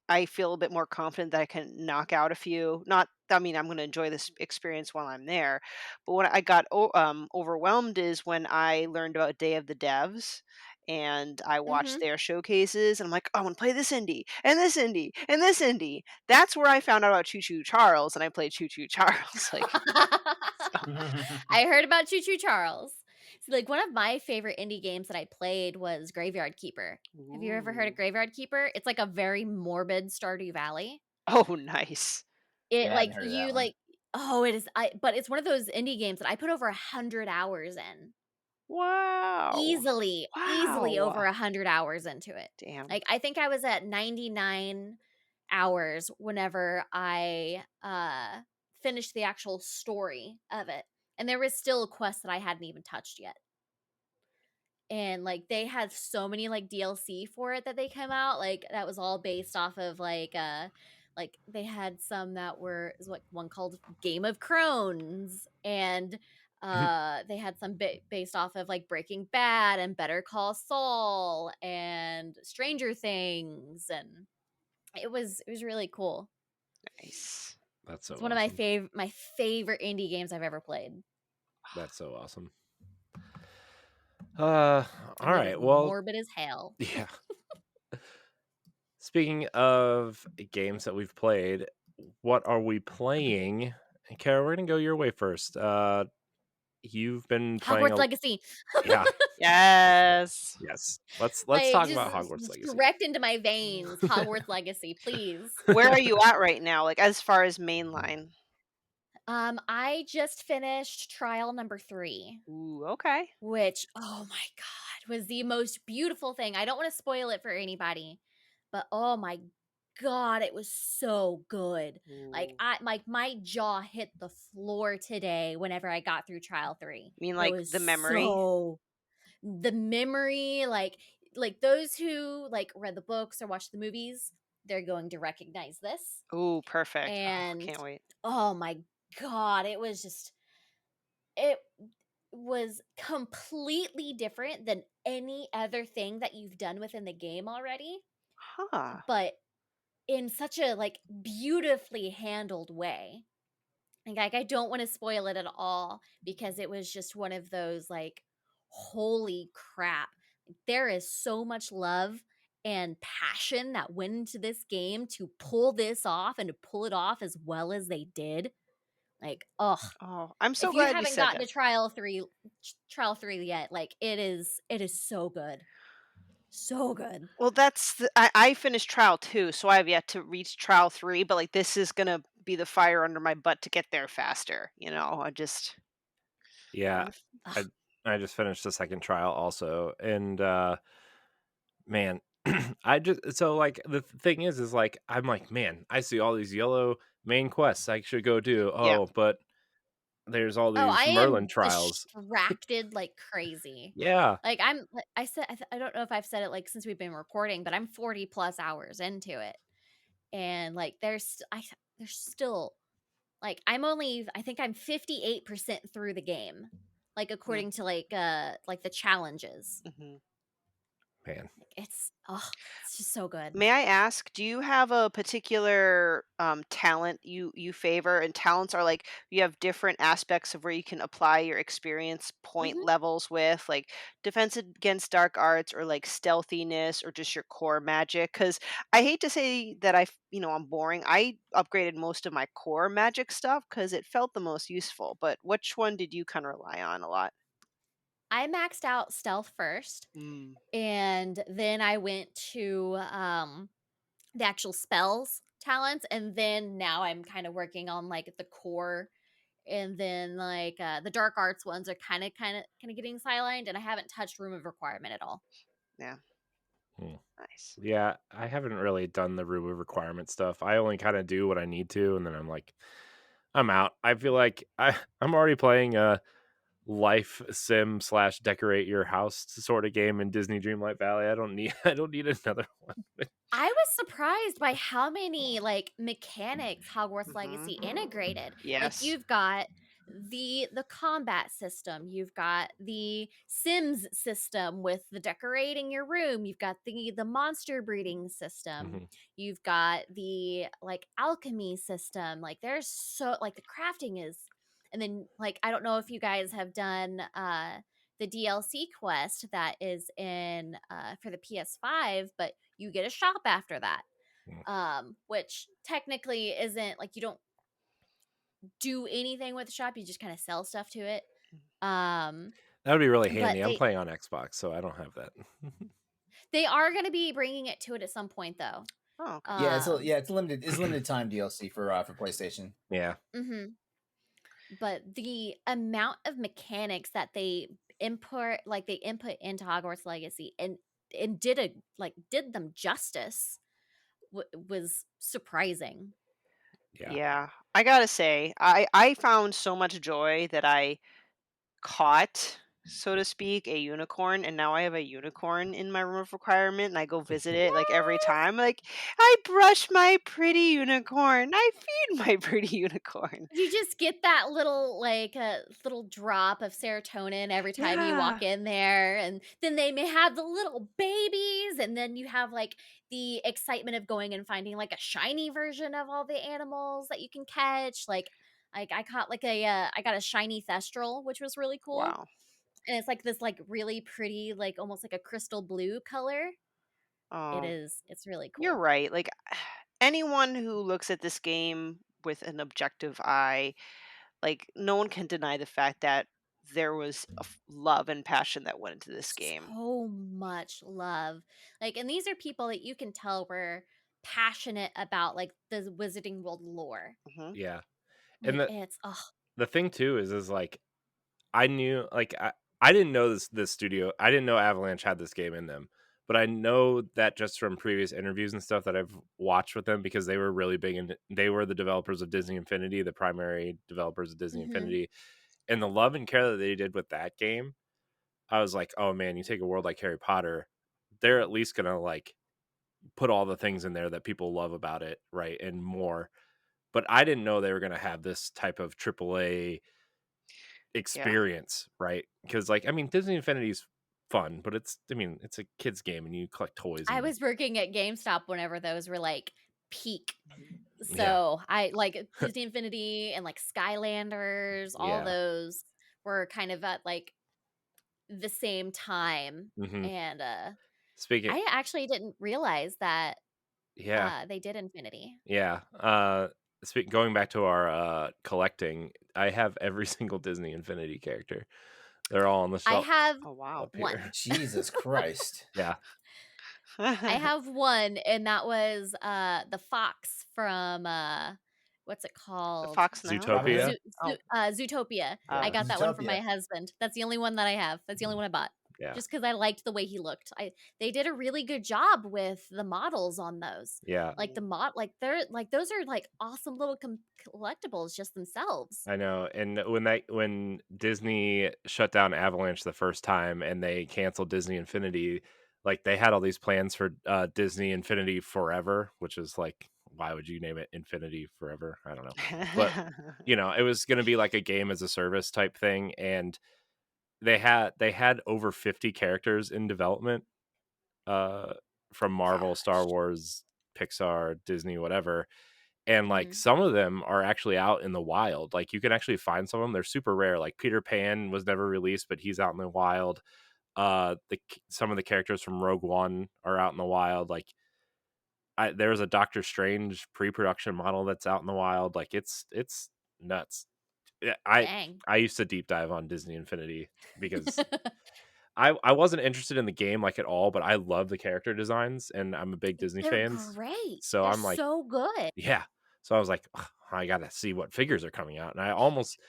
I feel a bit more confident that I can knock out a few. Not, I mean, I'm going to enjoy this experience while I'm there, but when I got overwhelmed is when I learned about Day of the Devs. And I watched Mhm. their showcases, and I'm like, oh, I want to play this indie, and this indie, and this indie. That's where I found out about Choo Choo Charles, and I played Choo Choo Charles. Like, so. I heard about Choo Choo Charles. So, like one of my favorite indie games that I played was Graveyard Keeper. Have you ever heard of Ooh. Graveyard Keeper? It's like a very morbid Stardew Valley. Oh, nice. It Yeah, I like hadn't heard of that you one. like oh it is but it's one of those indie games that I put over 100 hours in. Wow. Easily over Wow. 100 hours into it. Damn. Like I think I was at 99 hours whenever I finished the actual story of it. And there was still a quest that I hadn't even touched yet. And like they had so many like DLC for it that they came out, like that was all based off of like they had some that were is like one called Game of Crones, and they had some based off of like Breaking Bad and Better Call Saul and Stranger Things, and it was really cool. Nice. That's so It's one of awesome. my favorite indie games I've ever played, That's so awesome. All and it is right. Well, morbid as hell. yeah. Speaking of games that we've played, what are we playing? And Kara, we're gonna go your way first. you've been playing Hogwarts a Legacy. yeah, Yes. yes. Let's Like, talk about just Hogwarts Legacy. direct into my veins, Hogwarts Legacy, please. Where are you at right now, like, as far as mainline? I just finished trial number 3, Ooh, okay. which, oh my god, was the most beautiful thing. I don't wanna spoil it for anybody, but oh my god, it was so good. Like, Ooh. my jaw hit the floor today whenever I got through trial 3. You mean, It like, was the memory? so the memory, like, those who, like, read the books or watched the movies, they're going to recognize this, Ooh, perfect. Oh, and, can't wait. oh my god, it was completely different than any other thing that you've done within the game already, Huh. but in such a, like, beautifully handled way. Like, I don't wanna spoil it at all because it was just one of those, like, holy crap. There is so much love and passion that went into this game to pull this off and to pull it off as well as they did. Like, ugh, Oh, I'm so if you glad you haven't said gotten that. to trial 3 yet, like, it is so good. So good. Well, that's I finished trial 2, so I have yet to reach trial 3, but, like, this is gonna be the fire under my butt to get there faster, you know? I just Yeah, wanna I I just finished the second trial also, and man, I just so like the thing is like I'm like, man, I see all these yellow main quests I should go do. yeah. Oh, but there's all Oh, I these Merlin am trials. distracted like crazy. Yeah, Like, I'm like I said I don't know if I've said it, like, since we've been recording, but I'm 40 plus hours into it, and, like, there's still like, I think I'm 58% through the game, like, Mm, according to, like, the challenges. man. Like, it's just so good. May I ask, do you have a particular, talent you favor? And talents are like you have different aspects of where you can apply your experience point Mhm. levels with, like defense against dark arts or like stealthiness or just your core magic. Because I hate to say that I'm boring. I upgraded most of my core magic stuff because it felt the most useful. But which one did you kind of rely on a lot? I maxed out stealth first, Mm, and then I went to, the actual spells talents, and then now I'm kinda working on, like, the core, and then, like, the dark arts ones are kinda getting sidelined, and I haven't touched room of requirement at all. yeah, Hmm. nice. Yeah, I haven't really done the remove requirement stuff. I only kind of do what I need to, and then I'm like, I'm out. I feel like I'm already playing a life sim slash decorate your house sort of game in Disney Dreamlight Valley. I don't need I don't need another one. I was surprised by how many, like, mechanics Hogwarts Hmm. Legacy integrated. Like, Yes. you've got the combat system, you've got the Sims system with the decorating your room, you've got the monster breeding system, Mhm, you've got the, like, alchemy system, like, there's so like, the crafting is and then, like, I don't know if you guys have done, the DLC quest that is in, for the PS5, but you get a shop after that, mm. which technically isn't like you don't do anything with the shop, you just kind of sell stuff to it. Um, That would be really but handy. I'm playing on Xbox, so I don't have that. they are going to be bringing it to it at some point though. Oh, okay. Yeah, Um, it's limited. It's limited time DLC for PlayStation. Yeah, mhm. But the amount of mechanics that they input into Hogwarts Legacy and did them justice was surprising. yeah. Yeah, I gotta say, I found so much joy that I caught, so to speak, a unicorn, and now I have a unicorn in my room of requirement, and I go visit it like every time. Like, I brush my pretty unicorn, I feed my pretty unicorn. You just get that little, like, a little drop of serotonin every time you walk Yeah. in there, and then they may have the little babies, and then you have, like, the excitement of going and finding, like, a shiny version of all the animals that you can catch, like, I got a shiny Thestral, which was really cool, Wow. and it's, like, this, like, really pretty, like, almost like a crystal blue color. Oh, It's really you're cool. right. Like, anyone who looks at this game with an objective eye, like, no one can deny the fact that there was love and passion that went into this game. So much love. Like, and these are people that you can tell were passionate about like the Wizarding World lore. Hmm. Yeah. And Like it's the thing too is like I knew like I didn't know this studio. I didn't know Avalanche had this game in them. But I know that just from previous interviews and stuff that I've watched with them because they were really big and they were the developers of Disney Infinity, the primary developers of Disney hmm Infinity. And the love and care that they did with that game, I was like, oh man, you take a world like Harry Potter, they're at least gonna like put all the things in there that people love about it, right? And more. But I didn't know they were gonna have this type of AAA Yeah. experience, right? Because like I mean, Disney Infinity's fun, but it's a kid's game and you collect toys I and was working at GameStop whenever those were like peak. yeah, So I like Disney Infinity and like Skylanders, all yeah. those were kind of at like the same time. hmm And Speaking, I actually didn't realize that yeah, they did Infinity. yeah. Going back to our collecting, I have every single Disney Infinity character. They're all on the I shelf have Oh wow. up here. one. Jesus Christ. Yeah, I have one, and that was the fox from what's it The called? fox and the hound. Robin Hood? Zootopia. Oh. Zootopia. I Uh, got that one from my Zootopia. husband. That's the only one that I have. That's the only one I bought. Yeah, Just because I liked the way he looked. They did a really good job with the models on those. yeah. Like like they're like those are like awesome little collectibles just themselves. I know. And when Disney shut down Avalanche the first time and they canceled Disney Infinity, like they had all these plans for Disney Infinity Forever, which is like why would you name it Infinity Forever? I don't know. But it was going to be like a game as a service type thing and they had over 50 characters in development uh from Marvel, Star Gosh. Wars, Pixar, Disney, whatever, and like hmm some of them are actually out in the wild. Like you can actually find some of them. They're super rare. Like Peter Pan was never released, but he's out in the wild. Some of the characters from Rogue One are out in the wild. Like there's a Doctor Strange pre-production model that's out in the wild. Like it's nuts. Yeah, Dang. I used to deep dive on Disney Infinity because I wasn't interested in the game like at all, but I love the character designs and I'm a big Disney They're fans. great. So They're I'm like, so good. yeah. So I was like, "Ugh, I gotta see what figures are coming out. And I almost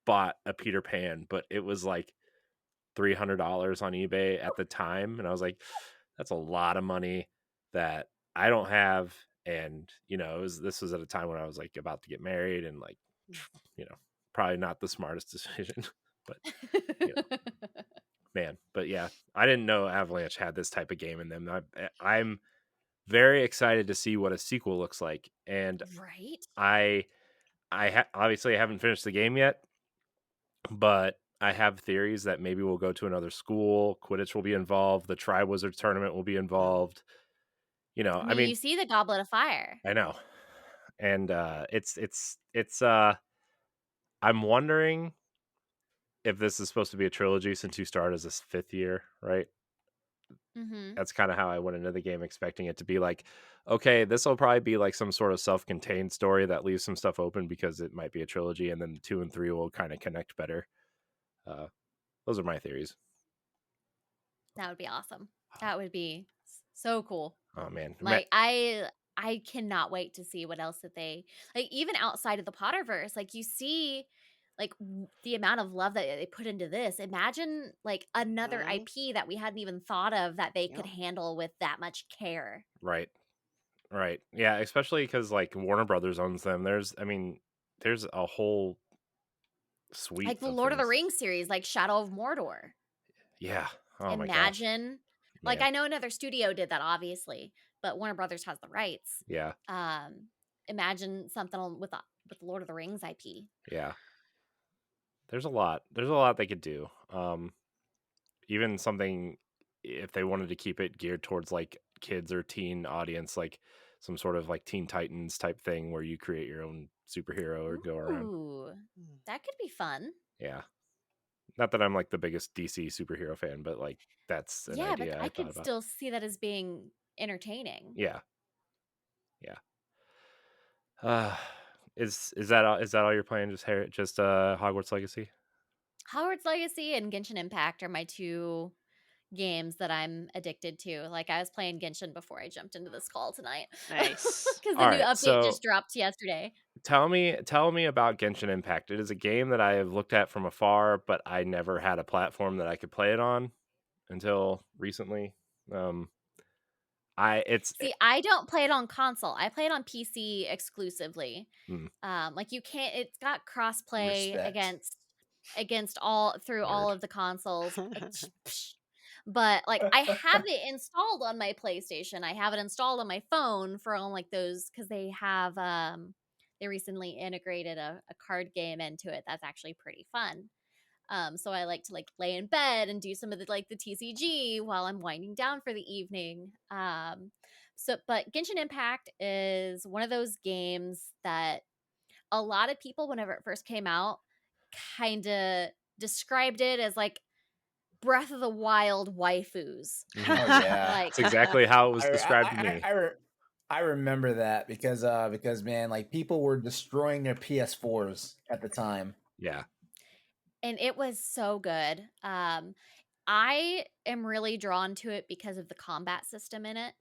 bought a Peter Pan, but it was like $300 on eBay at the time. And I was like, that's a lot of money that I don't have. And, this was at a time when I was like about to get married and like, you know, probably not the smartest decision, but you know, man, but yeah, I didn't know Avalanche had this type of game in them. I'm very excited to see what a sequel looks like, and Right? I obviously I haven't finished the game yet, but I have theories that maybe we'll go to another school. Quidditch will be involved. The Triwizard tournament will be involved. I I mean, you mean, see the Goblet of Fire. I know, and it's. I'm wondering if this is supposed to be a trilogy since you start as this fifth year, right? hmm That's kind of how I went into the game, expecting it to be like, okay, this will probably be like some sort of self-contained story that leaves some stuff open because it might be a trilogy, and then 2 and 3 will kind of connect better. Uh, those are my theories. That would be awesome. That would be so cool. Oh man, Like I cannot wait to see what else that they like even outside of the Potterverse. Like you see like the amount of love that they put into this. Imagine like another Mhm. IP that we hadn't even thought of that they Yeah. could handle with that much care. right, right, yeah, especially because like Warner Brothers owns them. There's a whole suite Like the of Lord of the things. Rings series, like Shadow of Mordor. Yeah. Oh my gosh, Imagine like man. I know another studio did that obviously, but Warner Brothers has the rights. Yeah, Um Imagine something with Lord of the Rings IP. yeah. There's a lot. There's a lot they could do. Even something if they wanted to keep it geared towards like kids or teen audience, like some sort of like Teen Titans type thing where you create your own superhero or go around. Ooh, Mm. that could be fun. Yeah. Not that I'm like the biggest DC superhero fan, but like that's an Yeah, but idea I I thought could about. still see that as being entertaining. Yeah. Yeah. Uh, Is that all you're playing? Just Hogwarts Legacy? Hogwarts Legacy and Genshin Impact are my two games that I'm addicted to. Like, I was playing Genshin before I jumped into this call tonight Nice. because the All new right, update so just dropped yesterday. tell me about Genshin Impact. It is a game that I have looked at from afar, but I never had a platform that I could play it on until recently. Um, I it's See, I don't play it on console. I play it on PC exclusively. mm, Like, you can't. It's got crossplay Respect. against all through all nerd. of the consoles. But like, I have it installed on my PlayStation. I have it installed on my phone for all like those because they have they recently integrated a card game into it that's actually pretty fun. So I like to like lay in bed and do some of the like the TCG while I'm winding down for the evening. But Genshin Impact is one of those games that a lot of people, whenever it first came out, kind of described it as like Breath of the Wild waifus. Mhm. Oh yeah. Like, It's exactly how it was I described to I me. I, I, I remember that because man, like people were destroying their PS4s at the time. Yeah. and it was so good. I am really drawn to it because of the combat system in it.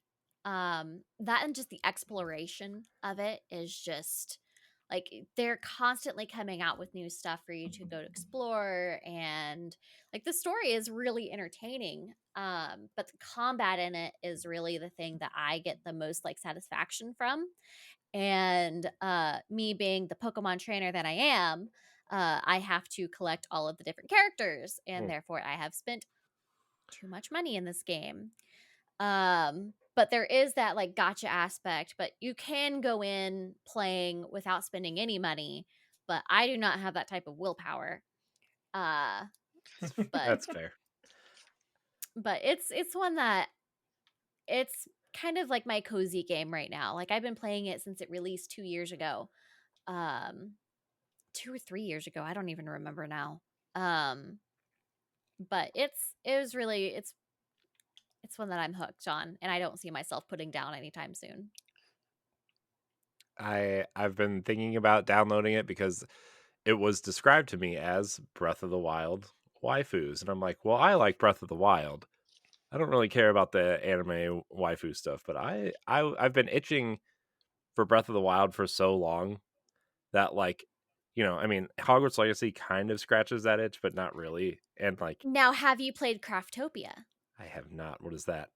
That and just the exploration of it is just like they're constantly coming out with new stuff for you to go to explore, and like the story is really entertaining. But the combat in it is really the thing that I get the most like satisfaction from. And me being the Pokemon trainer that I am, I have to collect all of the different characters, and Mm. therefore I have spent too much money in this game. But there is that like gotcha aspect, but you can go in playing without spending any money, but I do not have that type of willpower. Uh but That's fair. it's one that it's kind of like my cozy game right now. Like I've been playing it since it released 2 years ago. Um 2 or 3 years ago, I don't even remember now. Um but it was really it's one that I'm hooked on, and I don't see myself putting down anytime soon. I've been thinking about downloading it because it was described to me as Breath of the Wild waifus, and I'm like, well, I like Breath of the Wild. I don't really care about the anime waifu stuff, but I've been itching for Breath of the Wild for so long that like, I mean, Hogwarts Legacy kind of scratches that itch, but not really. And like, Now, have you played Craftopia? I have not. What is that?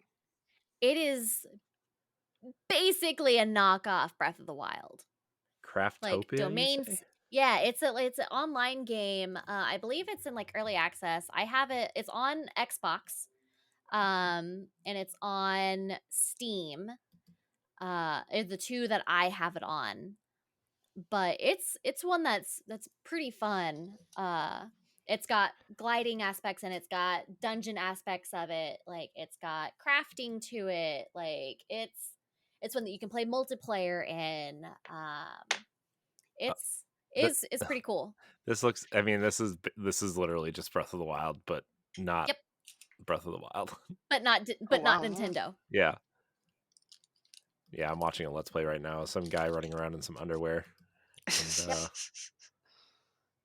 It is basically a knockoff Breath of the Wild. Like Craftopia, you domains. say? Yeah, it's an online game. I believe it's in like early access. I have it. It's on Xbox, and it's on Steam. Are the two that I have it on. But it's one that's pretty fun. It's got gliding aspects and it's got dungeon aspects of it. Like it's got crafting to it. Like it's one that you can play multiplayer in. Uh, It's th- it's pretty cool. this looks. I mean, this is literally just Breath of the Wild, but not Yep, Breath of the Wild. Oh but not wow. Nintendo. Yeah, yeah. I'm watching a Let's Play right now. Some guy running around in some underwear, and Yep.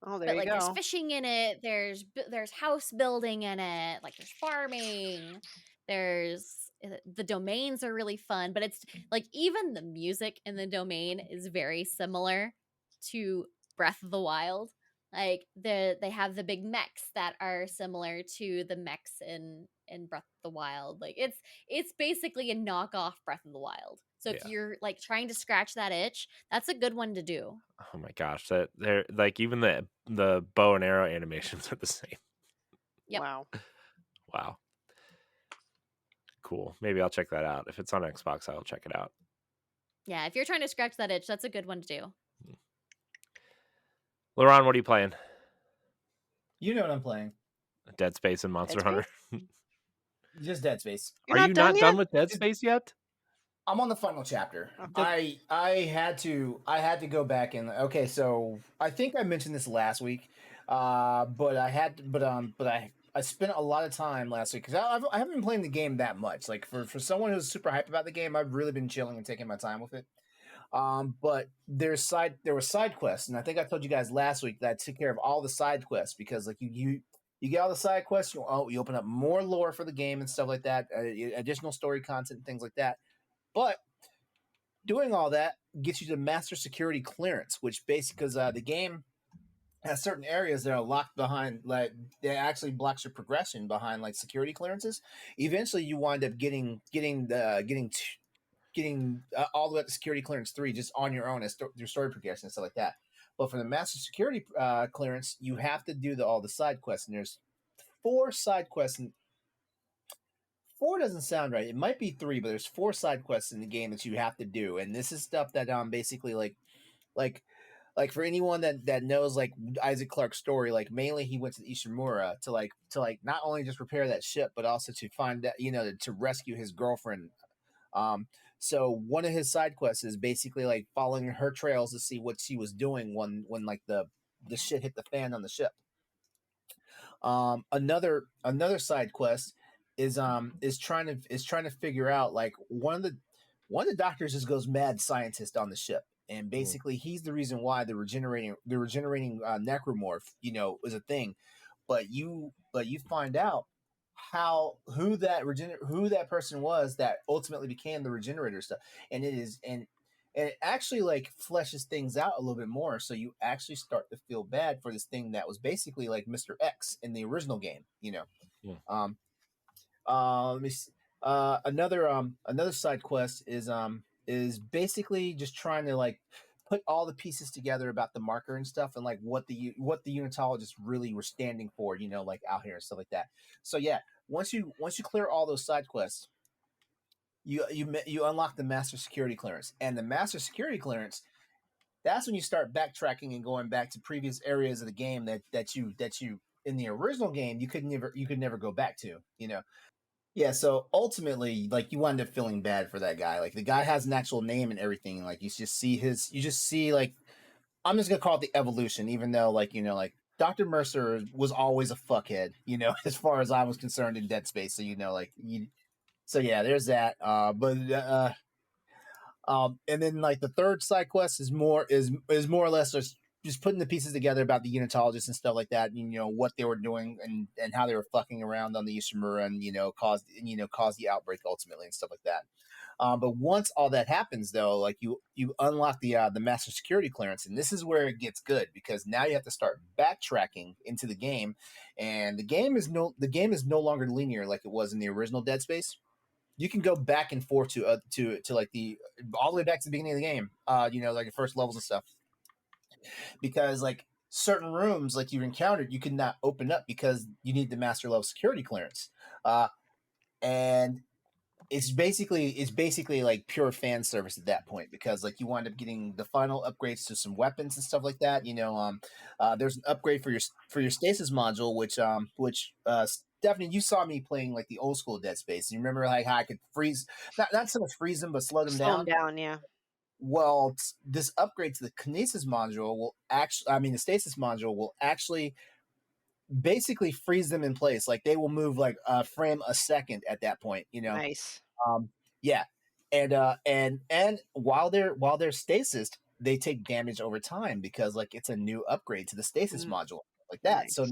Oh, there But you like there's go. fishing in it, there's house building in it, like there's farming, there's the domains are really fun, but it's like even the music in the domain is very similar to Breath of the Wild. Like they have the big mechs that are similar to the mechs in Breath of the Wild. Like it's basically a knockoff Breath of the Wild. So if yeah. you're like trying to scratch that itch, that's a good one to do. Oh my gosh, that they're like even the bow and arrow animations are the same. Yep. Wow. Wow, cool. Maybe I'll check that out. If it's on Xbox, I'll check it out. Yeah, if you're trying to scratch that itch, that's a good one to do. LeRon, what are you playing? You know what I'm playing? Dead Space and Monster Hunter. Just Dead Space. You're Are not you done not yet? done with Dead Space yet? I'm on the final chapter. Okay. I had to go back and okay, so I think I mentioned this last week, but I spent a lot of time last week because I haven't been playing the game that much. Like for someone who's super hyped about the game, I've really been chilling and taking my time with it. But there were side quests, and I think I told you guys last week that I took care of all the side quests because like you get all the side quests, you open up more lore for the game and stuff like that, additional story content and things like that. But doing all that gets you to master security clearance, which basically because the game has certain areas that are locked behind, like they actually blocks your progression behind like security clearances. Eventually, you wind up getting all the way up to security clearance 3 just on your own as your story progression and stuff like that. But for the master security clearance, you have to do all the side quests, and there's 4 side quests. And 4 doesn't sound right. It might be 3, but there's 4 side quests in the game that you have to do, and this is stuff that basically like like for anyone that knows like Isaac Clarke's story, like mainly he went to Ishimura to not only just repair that ship, but also to find that to rescue his girlfriend. So one of his side quests is basically like following her trails to see what she was doing when like the shit hit the fan on the ship. Another side quest is trying to figure out like one of the doctors just goes mad scientist on the ship, and basically he's the reason why the regenerating necromorph is a thing. But you find out who that person was that ultimately became the regenerator stuff, and it actually like fleshes things out a little bit more, so you actually start to feel bad for this thing that was basically like Mr. X in the original game. Yeah. Let me see. Another side quest is basically just trying to like put all the pieces together about the marker and stuff, and like what the unitologists really were standing for, like out here and stuff like that. So yeah, once you clear all those side quests, you unlock the master security clearance, and the master security clearance, that's when you start backtracking and going back to previous areas of the game that you in the original game you could never go back to. Yeah, so ultimately, like you wind up feeling bad for that guy. Like the guy has an actual name and everything. Like you just see like, I'm just gonna call it the evolution, even though like Dr. Mercer was always a fuckhead, as far as I was concerned in Dead Space. So so yeah, there's that. And then like the third side quest is more or less just putting the pieces together about the unitologists and stuff like that, what they were doing and how they were fucking around on the Ishimura and caused the outbreak ultimately and stuff like that. But once all that happens, though, like you unlock the master security clearance, and this is where it gets good because now you have to start backtracking into the game, and the game is no longer linear like it was in the original Dead Space. You can go back and forth to like the all the way back to the beginning of the game, like the first levels and stuff, because like certain rooms like you encountered you could not open up because you need the master level security clearance, and it's basically like pure fan service at that point because like you wind up getting the final upgrades to some weapons and stuff like that. There's an upgrade for your stasis module, which Stephanie, you saw me playing like the old school Dead Space. You remember like how I could freeze, not so much freeze them, but slow them Slow them down. down, yeah. Well, this upgrade to the kinesis module the stasis module will actually basically freeze them in place. Like they will move like a frame a second at that point. Nice. Yeah, and while they're stasis, they take damage over time because like it's a new upgrade to the stasis module like that. Nice. So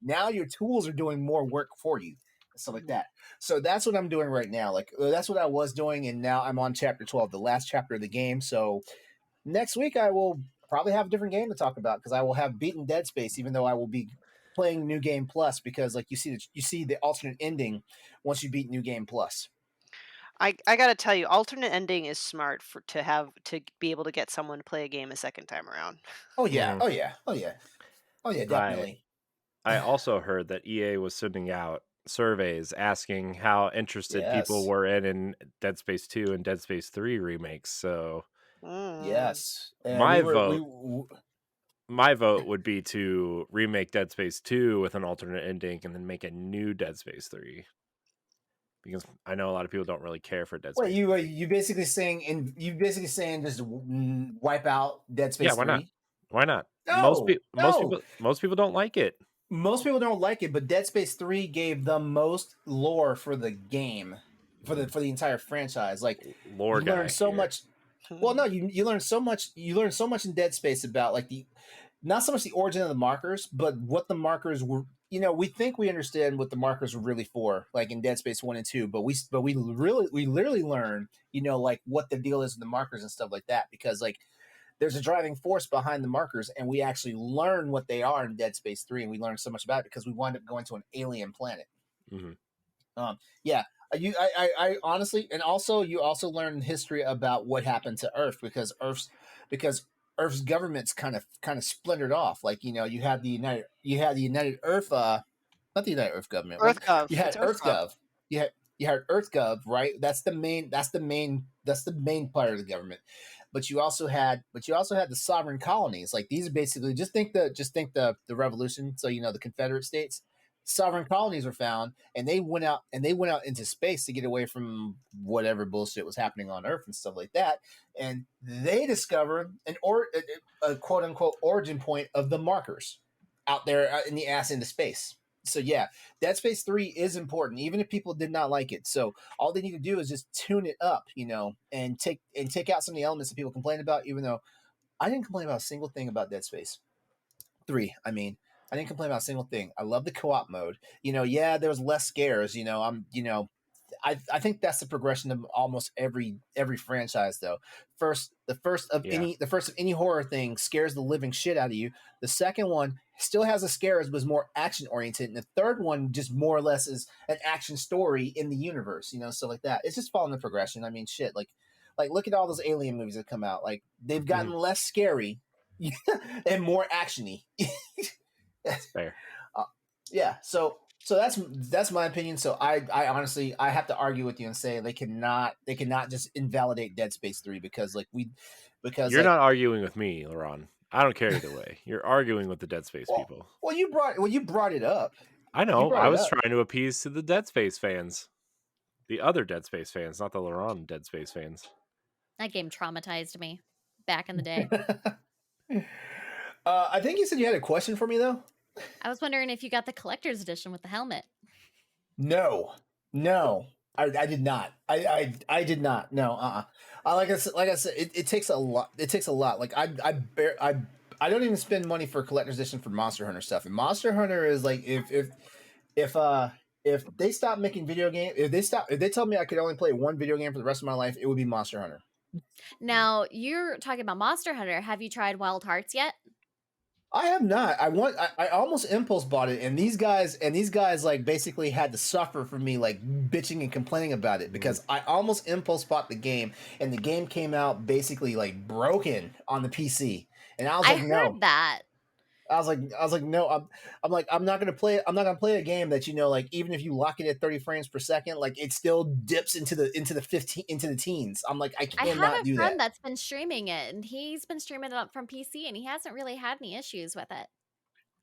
now your tools are doing more work for you, stuff like that. So that's what I'm doing right now. Like that's what I was doing, and now I'm on chapter 12, the last chapter of the game. So next week I will probably have a different game to talk about because I will have beaten Dead Space, even though I will be playing New Game Plus because like you see the alternate ending once you beat New Game Plus. I gotta tell you, alternate ending is smart to be able to get someone to play a game a second time around. Oh yeah, Mhm. oh yeah, oh yeah, oh yeah, definitely. I also heard that EA was sending out surveys asking how interested people Yes, were in Dead Space 2 and Dead Space 3 remakes. So yes, and my vote would be to remake Dead Space 2 with an alternate ending and then make a new Dead Space 3. Because I know a lot of people don't really care for Dead Wait, Space. you basically saying just wipe out Dead Yeah, Space why not? 3? Why not? No, no. Most people don't like it. Most people don't like it, but Dead Space 3 gave the most lore for the game, for the entire franchise. Like Lore you learn guy so here. much. Well, no, you learn so much. You learn so much in Dead Space about like the not so much the origin of the markers, but what the markers were. We think we understand what the markers were really for, like in Dead Space 1 and 2, but we literally learn, like what the deal is with the markers and stuff like that, because like there's a driving force behind the markers, and we actually learn what they are in Dead Space 3, and we learn so much about it because we wind up going to an alien planet. Mhm. Yeah, I honestly, and also you also learn history about what happened to Earth, because Earth's government's kind of splintered off. Like you had the United Earth, not the United Earth government. What EarthGov. you had It's EarthGov. EarthGov. You had EarthGov, right? That's the main part of the government. But you also had the sovereign colonies. Like these are basically just think the revolution. So the Confederate States. Sovereign colonies were found, and they went out into space to get away from whatever bullshit was happening on Earth and stuff like that. And they discovered a quote unquote origin point of the markers out there in the ass into space. So yeah, Dead Space 3 is important, even if people did not like it. So all they need to do is just tune it up, and take out some of the elements that people complain about. Even though I didn't complain about a single thing about Dead Space 3. I didn't complain about a single thing. I love the co-op mode. Yeah, there was less scares. I think that's the progression of almost every franchise though. The first of any horror thing scares the living shit out of you. The second one still has the scares, but is more action oriented, and the third one just more or less is an action story in the universe. Stuff like that. It's just following the progression. I mean, shit. Like look at all those alien movies that come out. Like they've gotten less scary and more actiony. That's fair. Yeah. So that's my opinion. So I honestly I have to argue with you and say they cannot just invalidate Dead Space 3 because You're not arguing with me, LeRon. I don't care either way. You're arguing with the Dead Space people. Well, you brought it up. I know. I was trying to appease to the Dead Space fans, the other Dead Space fans, not the LeRon Dead Space fans. That game traumatized me back in the day. I think you said you had a question for me though. I was wondering if you got the collector's edition with the helmet. No, I did not. I did not. No, like I said, it takes a lot. It takes a lot. Like I don't even spend money for a collector's edition for Monster Hunter stuff. And Monster Hunter is like if they stop making video games, if they told me I could only play one video game for the rest of my life, it would be Monster Hunter. Now you're talking about Monster Hunter. Have you tried Wild Hearts yet? I have not. I almost impulse bought it, and these guys like basically had to suffer for me like bitching and complaining about it because I almost impulse bought the game, and the game came out basically like broken on the PC, and I was like, no. I heard that. I was like, no. I'm not gonna play. I'm not gonna play a game that like even if you lock it at 30 frames per second, like it still dips into the teens. I'm like, I cannot do that. I have a friend that's been streaming it, and he's been streaming it up from PC, and he hasn't really had any issues with it.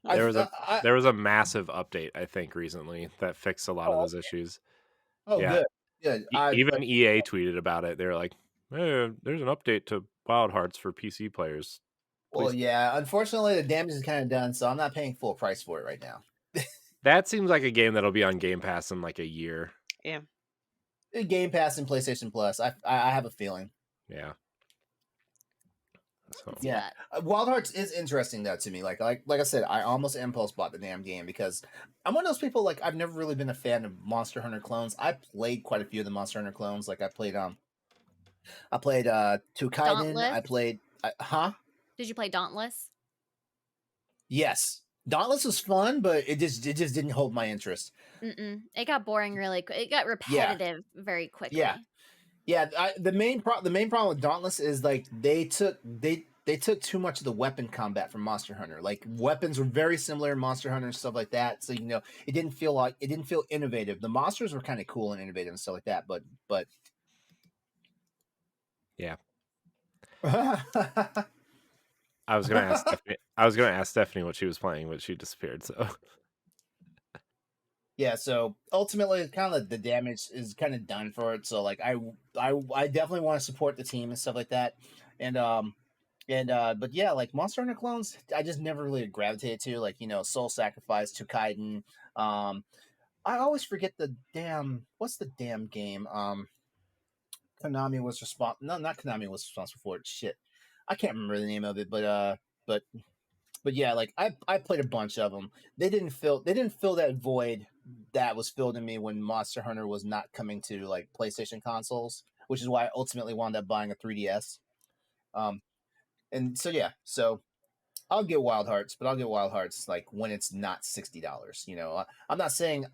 There was a massive update, I think, recently that fixed a lot of those issues. Oh, yeah. Good. Even EA tweeted about it. They're like, hey, there's an update to Wild Hearts for PC players. Well, yeah. Unfortunately, the damage is kind of done, so I'm not paying full price for it right now. That seems like a game that'll be on Game Pass in like a year. Yeah. Game Pass and PlayStation Plus. I have a feeling. Yeah. So. Yeah. Wild Hearts is interesting though to me. Like I said, I almost impulse bought the damn game because I'm one of those people. Like I've never really been a fan of Monster Hunter clones. I played quite a few of the Monster Hunter clones. Like I played Tukaiden. I played Did you play Dauntless? Yes. Dauntless was fun, but it just didn't hold my interest. It got boring really quick. It got repetitive very quickly. Yeah. The main problem with Dauntless is like they took too much of the weapon combat from Monster Hunter. Like weapons were very similar in Monster Hunter and stuff like that. So it didn't feel innovative. The monsters were kind of cool and innovative and stuff like that. But yeah. I was gonna ask Stephanie what she was playing, but she disappeared. So yeah, so ultimately, kind of the damage is kind of done for it. So like, I definitely want to support the team and stuff like that. But yeah, like Monster Hunter clones, I just never really gravitated to. Like Soul Sacrifice, Tukaiden. I always forget what's the damn game. Konami was responsible. No, not Konami was responsible for it. Shit, I can't remember the name of it, but but yeah, like I played a bunch of them. They didn't fill that void that was filled in me when Monster Hunter was not coming to like PlayStation consoles, which is why I ultimately wound up buying a 3DS. Um, and so yeah, so I'll get Wild Hearts, but I'll get Wild Hearts like when it's not $60. You know, I'm not saying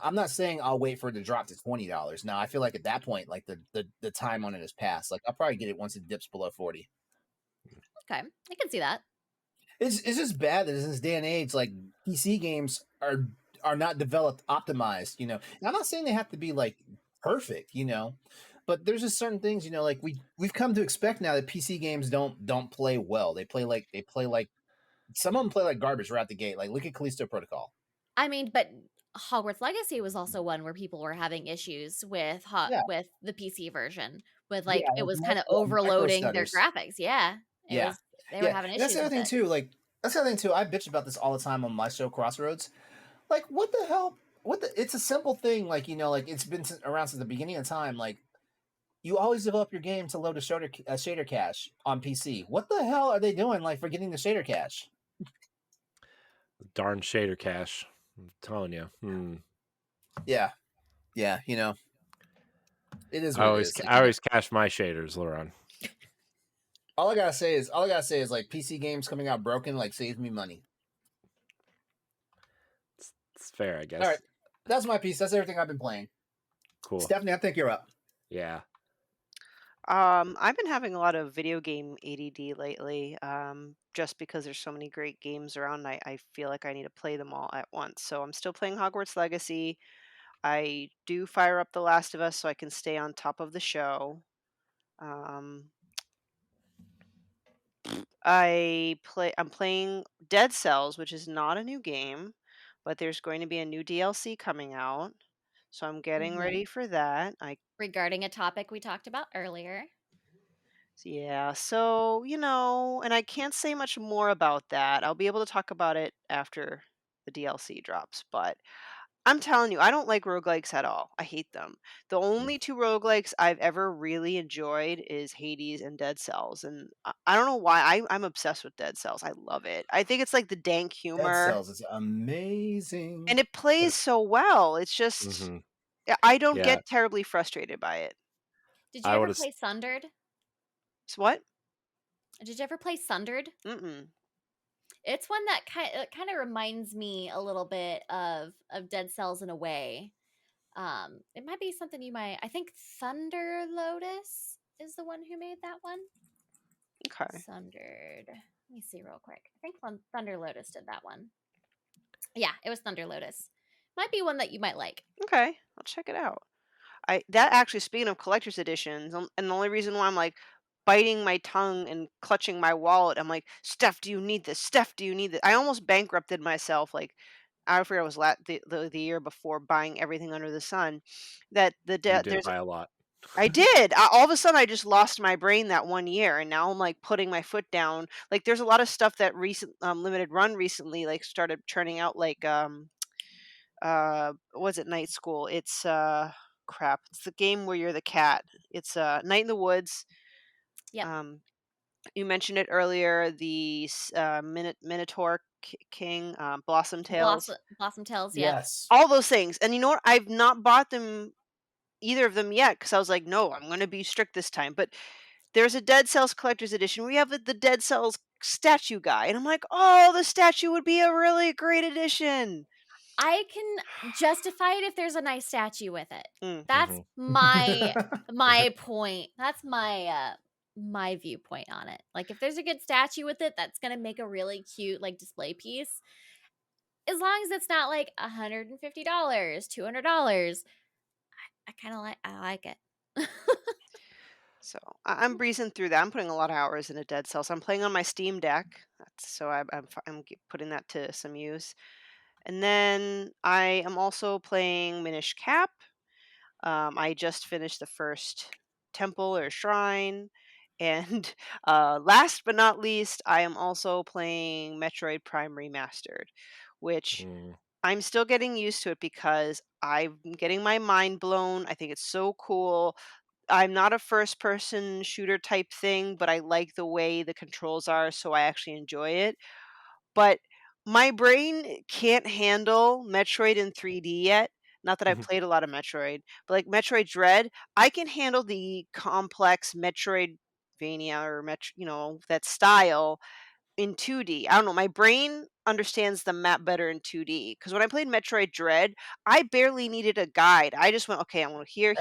I'll wait for it to drop to $20. Now I feel like at that point, like the time on it has passed. Like I'll probably get it once it dips below 40. Okay, I can see that. It's just bad that in this day and age, like PC games are not developed optimized. You know, and I'm not saying they have to be like perfect. You know, but there's just certain things. You know, like we've come to expect now that PC games don't play well. They play like some of them play like garbage right out the gate. Like look at Callisto Protocol. I mean, but Hogwarts Legacy was also one where people were having issues with Yeah, with the PC version, with yeah, like it like was kind of micro overloading their stutters. graphics. Yeah, it Yeah, was they were yeah. having And that's the issues other with thing it. too. Like that's the other thing too. I bitch about this all the time on my show Crossroads. Like what the hell? What the? It's a simple thing. Like you know, like it's been around since the beginning of time. Like you always develop your game to load a shader cache on PC. What the hell are they doing? Like forgetting the shader cache? Darn shader cache. I'm telling you. Yeah, yeah. You know, it is I what it always is. Like I you know, always cache my shaders, LeRon. all I gotta say is like PC games coming out broken like saves me money. It's fair, I All right, guess. that's my piece. That's everything I've been playing. Cool. Stephanie, I think you're up. Yeah. I've been having a lot of video game ADD lately, just because there's so many great games around. I feel like I need to play them all at once. So I'm still playing Hogwarts Legacy. I do fire up The Last of Us so I can stay on top of the show. Um, I'm playing Dead Cells, which is not a new game, but there's going to be a new DLC coming out. So I'm getting Mhm. ready for that. Regarding a topic we talked about earlier. Yeah, so, and I can't say much more about that. I'll be able to talk about it after the DLC drops, but I'm telling you, I don't like roguelikes at all. I hate them. The only two roguelikes I've ever really enjoyed is Hades and Dead Cells, and I don't know why. I'm obsessed with Dead Cells. I love it. I think it's like the dank Dead humor, Cells is amazing. and it plays But so well. It's just, hmm I don't yeah, get terribly frustrated by it. Did you I would ever have play Sundered? So what? Did you ever play Sundered? Mm-mm. It's one that kind of reminds me a little bit of Dead Cells in a way. It might be something you might. I think Thunder Lotus is the one who made that one. Okay. Sundered. Let me see real quick. I think Thunder Lotus did that one. Yeah, it was Thunder Lotus. Might be one that you might like. Okay. I'll check it out. That actually, speaking of collector's editions, and the only reason why I'm like biting my tongue and clutching my wallet, I'm like, Steph, do you need this? Steph, do you need this? I almost bankrupted myself. Like, I forget it was the year before, buying everything under the sun. That you did there's buy a lot. I did. All of a sudden, I just lost my brain that one year, and now I'm like putting my foot down. Like, there's a lot of stuff that recent limited run recently like started churning out, like was it Night School? It's crap. It's the game where you're the cat. It's Night in the Woods. Yep. Um, you mentioned it earlier. The Minotaur King, Blossom Tales, Blossom Tales. Yep. Yes. all those things. And you know what? I've not bought them, either of them yet, because I was like, no, I'm going to be strict this time. But there's a Dead Cells collector's edition. We have the Dead Cells statue guy, and I'm like, oh, the statue would be a really great addition. I can justify it if there's a nice statue with it. Mm. That's hmm my point. That's my viewpoint on it. Like if there's a good statue with it, that's gonna make a really cute like display piece. As long as it's not like $150, $200, I kind of I like it. So I'm breezing through that. I'm putting a lot of hours into Dead Cells. I'm playing on my Steam Deck, so putting that to some use. And then I am also playing Minish Cap. I just finished the first temple or shrine, and last but not least, I am also playing Metroid Prime Remastered, which Mm. I'm still getting used to it because I'm getting my mind blown. I think it's so cool. I'm not a first person shooter type thing, but I like the way the controls are, so I actually enjoy it. But my brain can't handle Metroid in 3D yet. Not that I've Mhm. played a lot of Metroid, but like Metroid Dread, I can handle the complex Metroidvania or that style in 2D. I don't know, my brain understands the map better in 2D. Because when I played Metroid Dread, I barely needed a guide. I just went, "Okay, I want here,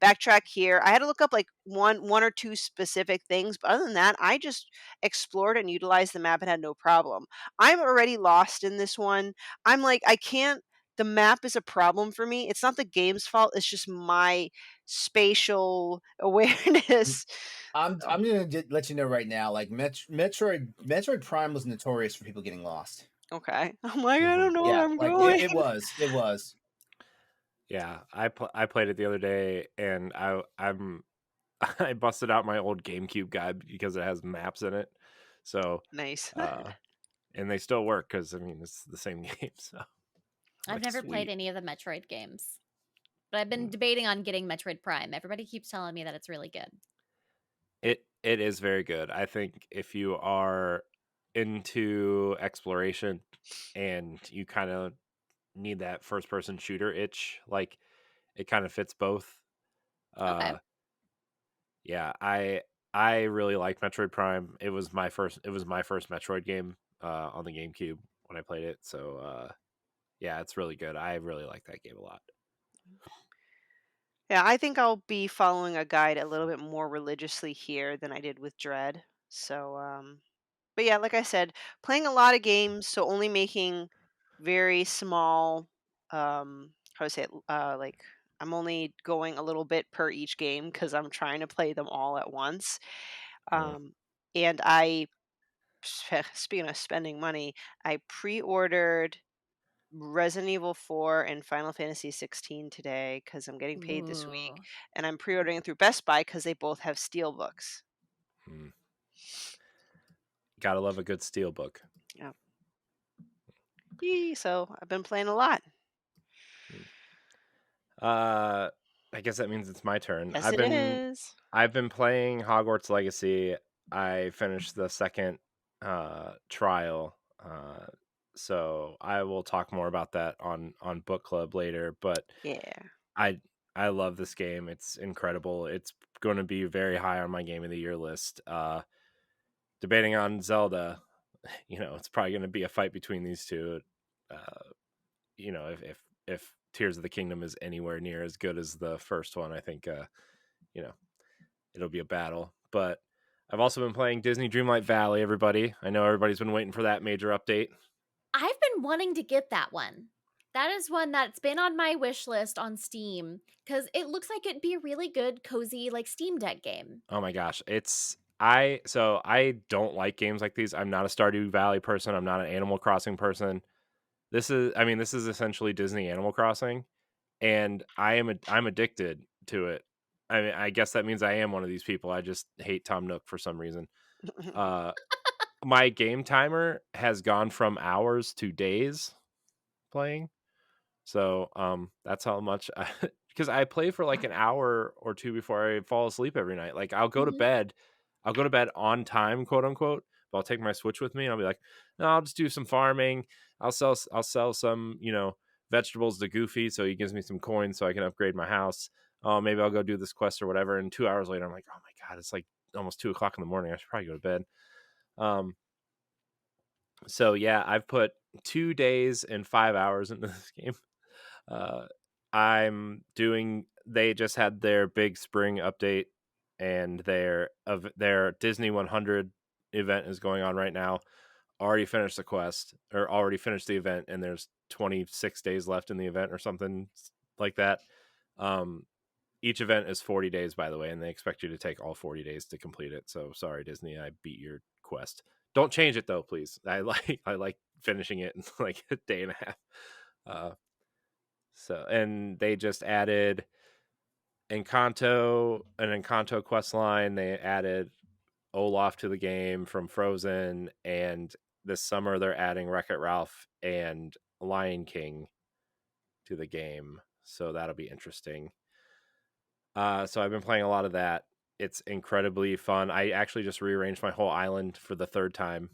backtrack here." I had to look up, like, one or 2 specific things, but other than that, I just explored and utilized the map and had no problem. I'm already lost in this one. I'm like, I can't the map is a problem for me. It's not the game's fault, it's just my spatial awareness. So, I'm gonna let you know right now. Like Metroid Prime was notorious for people getting lost. okay. I'm like, "I Mhm. don't know where Yeah, I'm like going." it was. Yeah, I played it the other day, and I'm I busted out my old GameCube guide because it has maps in it. So, Nice. uh, and they still work because I mean it's the same game. So, I've like, never played sweet. any of the Metroid games, but I've been Mm. debating on getting Metroid Prime. Everybody keeps telling me that it's really good. It is very good. I think if you are into exploration and you kind of need that first person shooter itch, like it kind of fits both. Okay. Uh, yeah, I really like Metroid Prime. It was my first Metroid game on the GameCube when I played it. So yeah, it's really good. I really like that game a lot. Yeah, I think I'll be following a guide a little bit more religiously here than I did with Dread. So, but yeah, like I said, playing a lot of games, so only making very small, how to say it, like I'm only going a little bit per each game because I'm trying to play them all at once. Mm, Um, and I, speaking of spending money, I pre-ordered Resident Evil 4 and Final Fantasy 16 today because I'm getting paid this week, Ooh. and I'm pre-ordering it through Best Buy because they both have steel books. mm. Gotta love a good steelbook. Yeah. Yee, so I've been playing a lot. Mm. Uh, I guess that means it's my turn. Yes, it is. I've been playing Hogwarts Legacy. I finished the second trial. So I will talk more about that on book club later, but Yeah. I I love this game. It's incredible. It's going to be very high on my game of the year list. Debating on Zelda, it's probably going to be a fight between these two. Uh, if Tears of the Kingdom is anywhere near as good as the first one, I think you know, it'll be a battle. But I've also been playing Disney Dreamlight Valley, everybody. I know everybody's been waiting for that major update. I've been wanting to get that one. That is one that's been on my wish list on Steam because it looks like it'd be a really good, cozy, like Steam Deck game. Oh my gosh, I don't like games like these. I'm not a Stardew Valley person. I'm not an Animal Crossing person. This is essentially Disney Animal Crossing, and I'm addicted to it. I mean, I guess that means I am one of these people. I just hate Tom Nook for some reason. Uh, my game timer has gone from hours to days playing. So, that's how much because I play for like an hour or two before I fall asleep every night. Like Mhm. I'll go to bed on time, quote unquote, but I'll take my Switch with me and I'll be like, no, I'll just do some farming. I'll sell some, vegetables to Goofy so he gives me some coins so I can upgrade my house. Oh, maybe I'll go do this quest or whatever. And 2 hours later, I'm like, oh my God, it's like almost 2 o'clock in the morning. I should probably go to bed. Um, so yeah, I've put 2 days and 5 hours into this game. Uh, they just had their big spring update, and their Disney 100 event is going on right now. Already finished the quest, or already finished the event, and there's 26 days left in the event or something like that. Um, each event is 40 days, by the way, and they expect you to take all 40 days to complete it. So sorry, Disney, I beat your quest. Don't change it though, please. I like finishing it in like a day and a half. Uh, and they just added an Encanto quest line. They added Olaf to the game from Frozen, and this summer they're adding Wreck-It Ralph and Lion King to the game. So that'll be interesting. So I've been playing a lot of that. It's incredibly fun. I actually just rearranged my whole island for the third time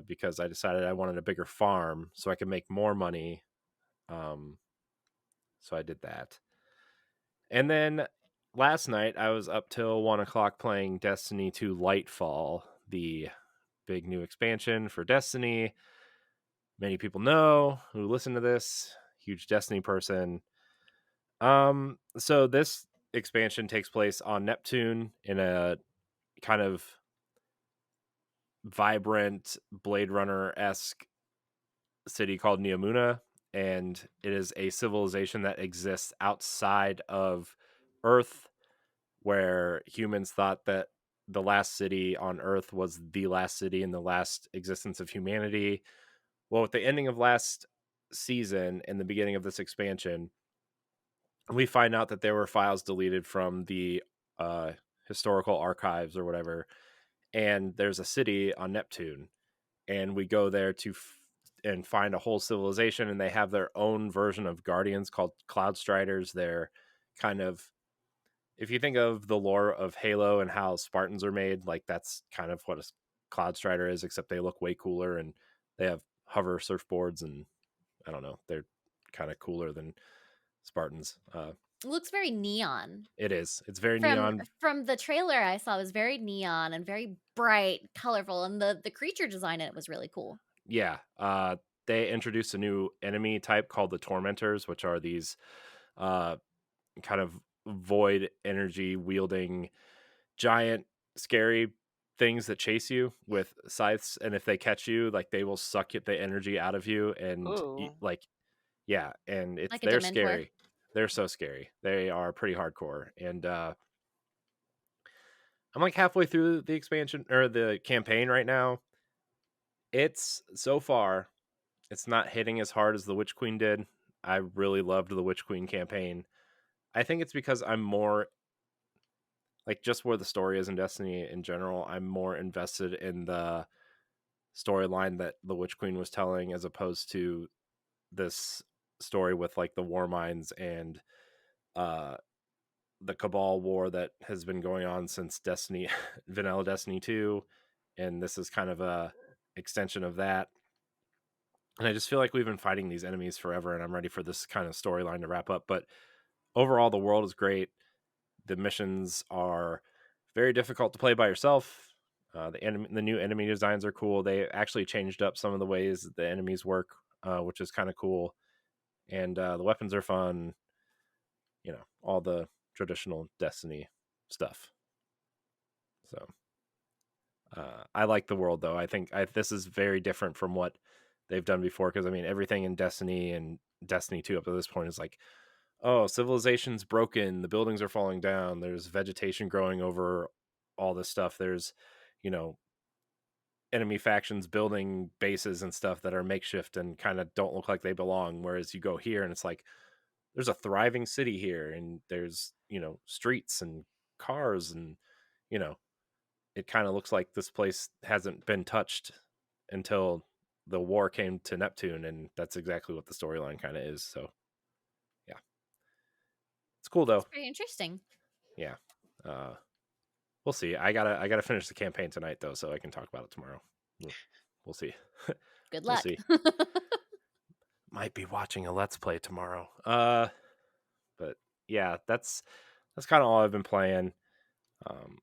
because I decided I wanted a bigger farm so I could make more money. So I did that. And then last night I was up till 1 o'clock playing Destiny 2 Lightfall, the big new expansion for Destiny. Many people know who listen to this, huge Destiny person. So this expansion takes place on Neptune in a kind of vibrant Blade Runner-esque city called Neomuna, and it is a civilization that exists outside of Earth, where humans thought that the last city on Earth was the last city in the last existence of humanity. Well, with the ending of last season and the beginning of this expansion, we find out that there were files deleted from the uh, historical archives or whatever, and there's a city on Neptune, and we go there to and find a whole civilization, and they have their own version of guardians called Cloud Striders. They're kind of, if you think of the lore of Halo and how Spartans are made, like that's kind of what a Cloud Strider is, except they look way cooler and they have hover surfboards, and I don't know, they're kind of cooler than Spartans. It looks very neon. It is. It's very From neon. from the trailer I saw, it was very neon and very bright, colorful, and the creature design in it was really cool. Yeah. They introduced a new enemy type called the Tormentors, which are these uh, kind of void energy wielding giant scary things that chase you with scythes, and if they catch you, like they will suck the energy out of you, and Ooh. like yeah, and Like a they're Dementor. scary. They're so scary. They are pretty hardcore, and I'm like halfway through the expansion or the campaign right now. It's so far, it's not hitting as hard as the Witch Queen did. I really loved the Witch Queen campaign. I think it's because I'm more like just where the story is in Destiny in general. I'm more invested in the storyline that the Witch Queen was telling as opposed to this story with like the war mines and uh the Cabal war that has been going on since Destiny Vanilla Destiny 2, and this is kind of a extension of that. And I just feel like we've been fighting these enemies forever, and I'm ready for this kind of storyline to wrap up. But overall, the world is great. The missions are very difficult to play by yourself. The new enemy designs are cool. They actually changed up some of the ways the enemies work, which is kind of cool. And the weapons are fun. You know, all the traditional Destiny stuff. So I like the world, though. I think this is very different from what they've done before. Because I mean, everything in Destiny and Destiny 2 up to this point is like, oh, civilization's broken, the buildings are falling down, there's vegetation growing over all this stuff, there's, you know, enemy factions building bases and stuff that are makeshift and kind of don't look like they belong. Whereas you go here and it's like there's a thriving city here, and there's, you know, streets and cars, and you know, it kind of looks like this place hasn't been touched until the war came to Neptune, and that's exactly what the storyline kind of is. So yeah, it's cool though. It's very interesting. Yeah. Uh, we'll see. I gotta finish the campaign tonight though, so I can talk about it tomorrow. We'll see. Good We'll luck. see. Might be watching a let's play tomorrow. But yeah, that's kind of all I've been playing. Um,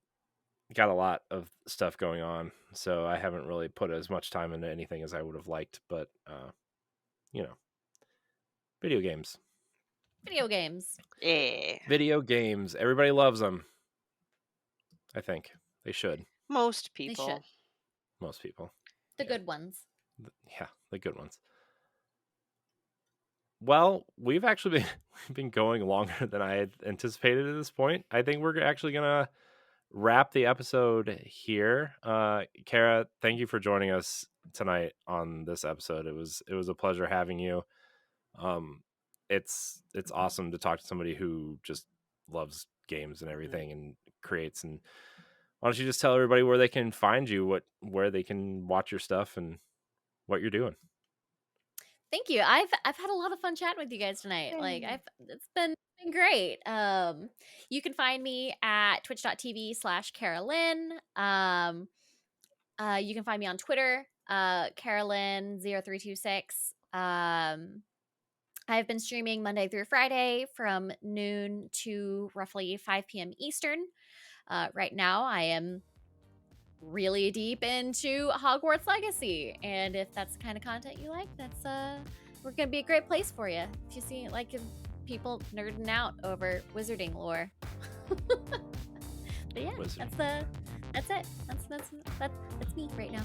got a lot of stuff going on, so I haven't really put as much time into anything as I would have liked. But you know, video games. Video games. Yeah. Video games. Everybody loves them. I think they should. Most They people. should. Most people. The Yeah. good ones. Yeah, the good ones. Well, we've actually been going longer than I had anticipated at this point. I think we're actually gonna wrap the episode here. Kara, thank you for joining us tonight on this episode. It was a pleasure having you. Um, it's awesome to talk to somebody who just loves games and everything and creates. And why don't you just tell everybody where they can find you, where they can watch your stuff, and what you're doing? Thank you. I've had a lot of fun chatting with you guys tonight. Like Yay. it's been Been great. You can find me at twitch.tv/Carolyn. You can find me on Twitter, Carolyn0326. I've been streaming Monday through Friday from noon to roughly 5 p.m. Eastern. Right now, I am really deep into Hogwarts Legacy, and if that's the kind of content you like, we're gonna be a great place for you. If you see people nerding out over wizarding lore. But yeah, that's it. That's me right now.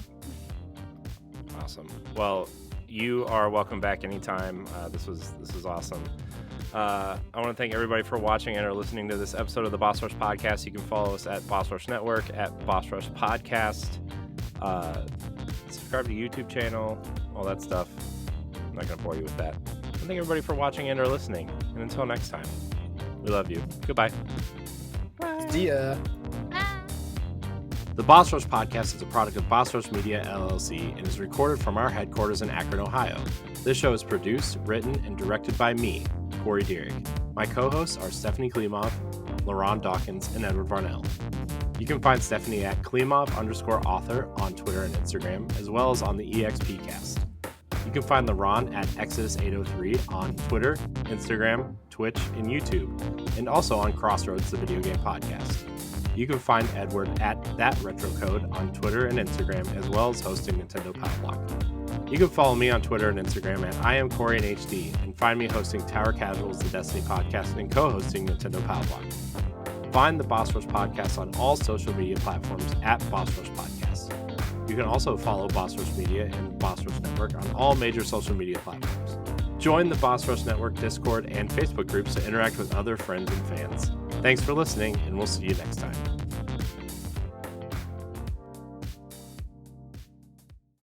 Awesome. Well, you are welcome back anytime. This was awesome. I want to thank everybody for watching and or listening to this episode of the Boss Rush Podcast. You can follow us at Boss Rush Network, at Boss Rush Podcast. Subscribe to the YouTube channel, all that stuff. I'm not going to bore you with that. I thank everybody for watching and or listening. And until next time, we love you. Goodbye. Bye. See ya. The Boss Rush Podcast is a product of Boss Rush Media, LLC, and is recorded from our headquarters in Akron, Ohio. This show is produced, written, and directed by me, Corey Dirrig. My co-hosts are Stephanie Klimov, LeRon Dawkins, and Edward Varnell. You can find Stephanie at Klimov_author on Twitter and Instagram, as well as on the EXPcast. You can find LeRon at Exodus803 on Twitter, Instagram, Twitch, and YouTube, and also on Crossroads, the video game podcast. You can find Edward at ThatRetroCode on Twitter and Instagram, as well as hosting Nintendo Power Block. You can follow me on Twitter and Instagram at IamCoreyInHD, and find me hosting Tower Casuals, the Destiny podcast, and co-hosting Nintendo Power Block. Find the Boss Rush Podcast on all social media platforms at Boss Rush Podcast. You can also follow Boss Rush Media and Boss Rush Network on all major social media platforms. Join the Boss Rush Network Discord and Facebook groups to interact with other friends and fans. Thanks for listening, and we'll see you next time.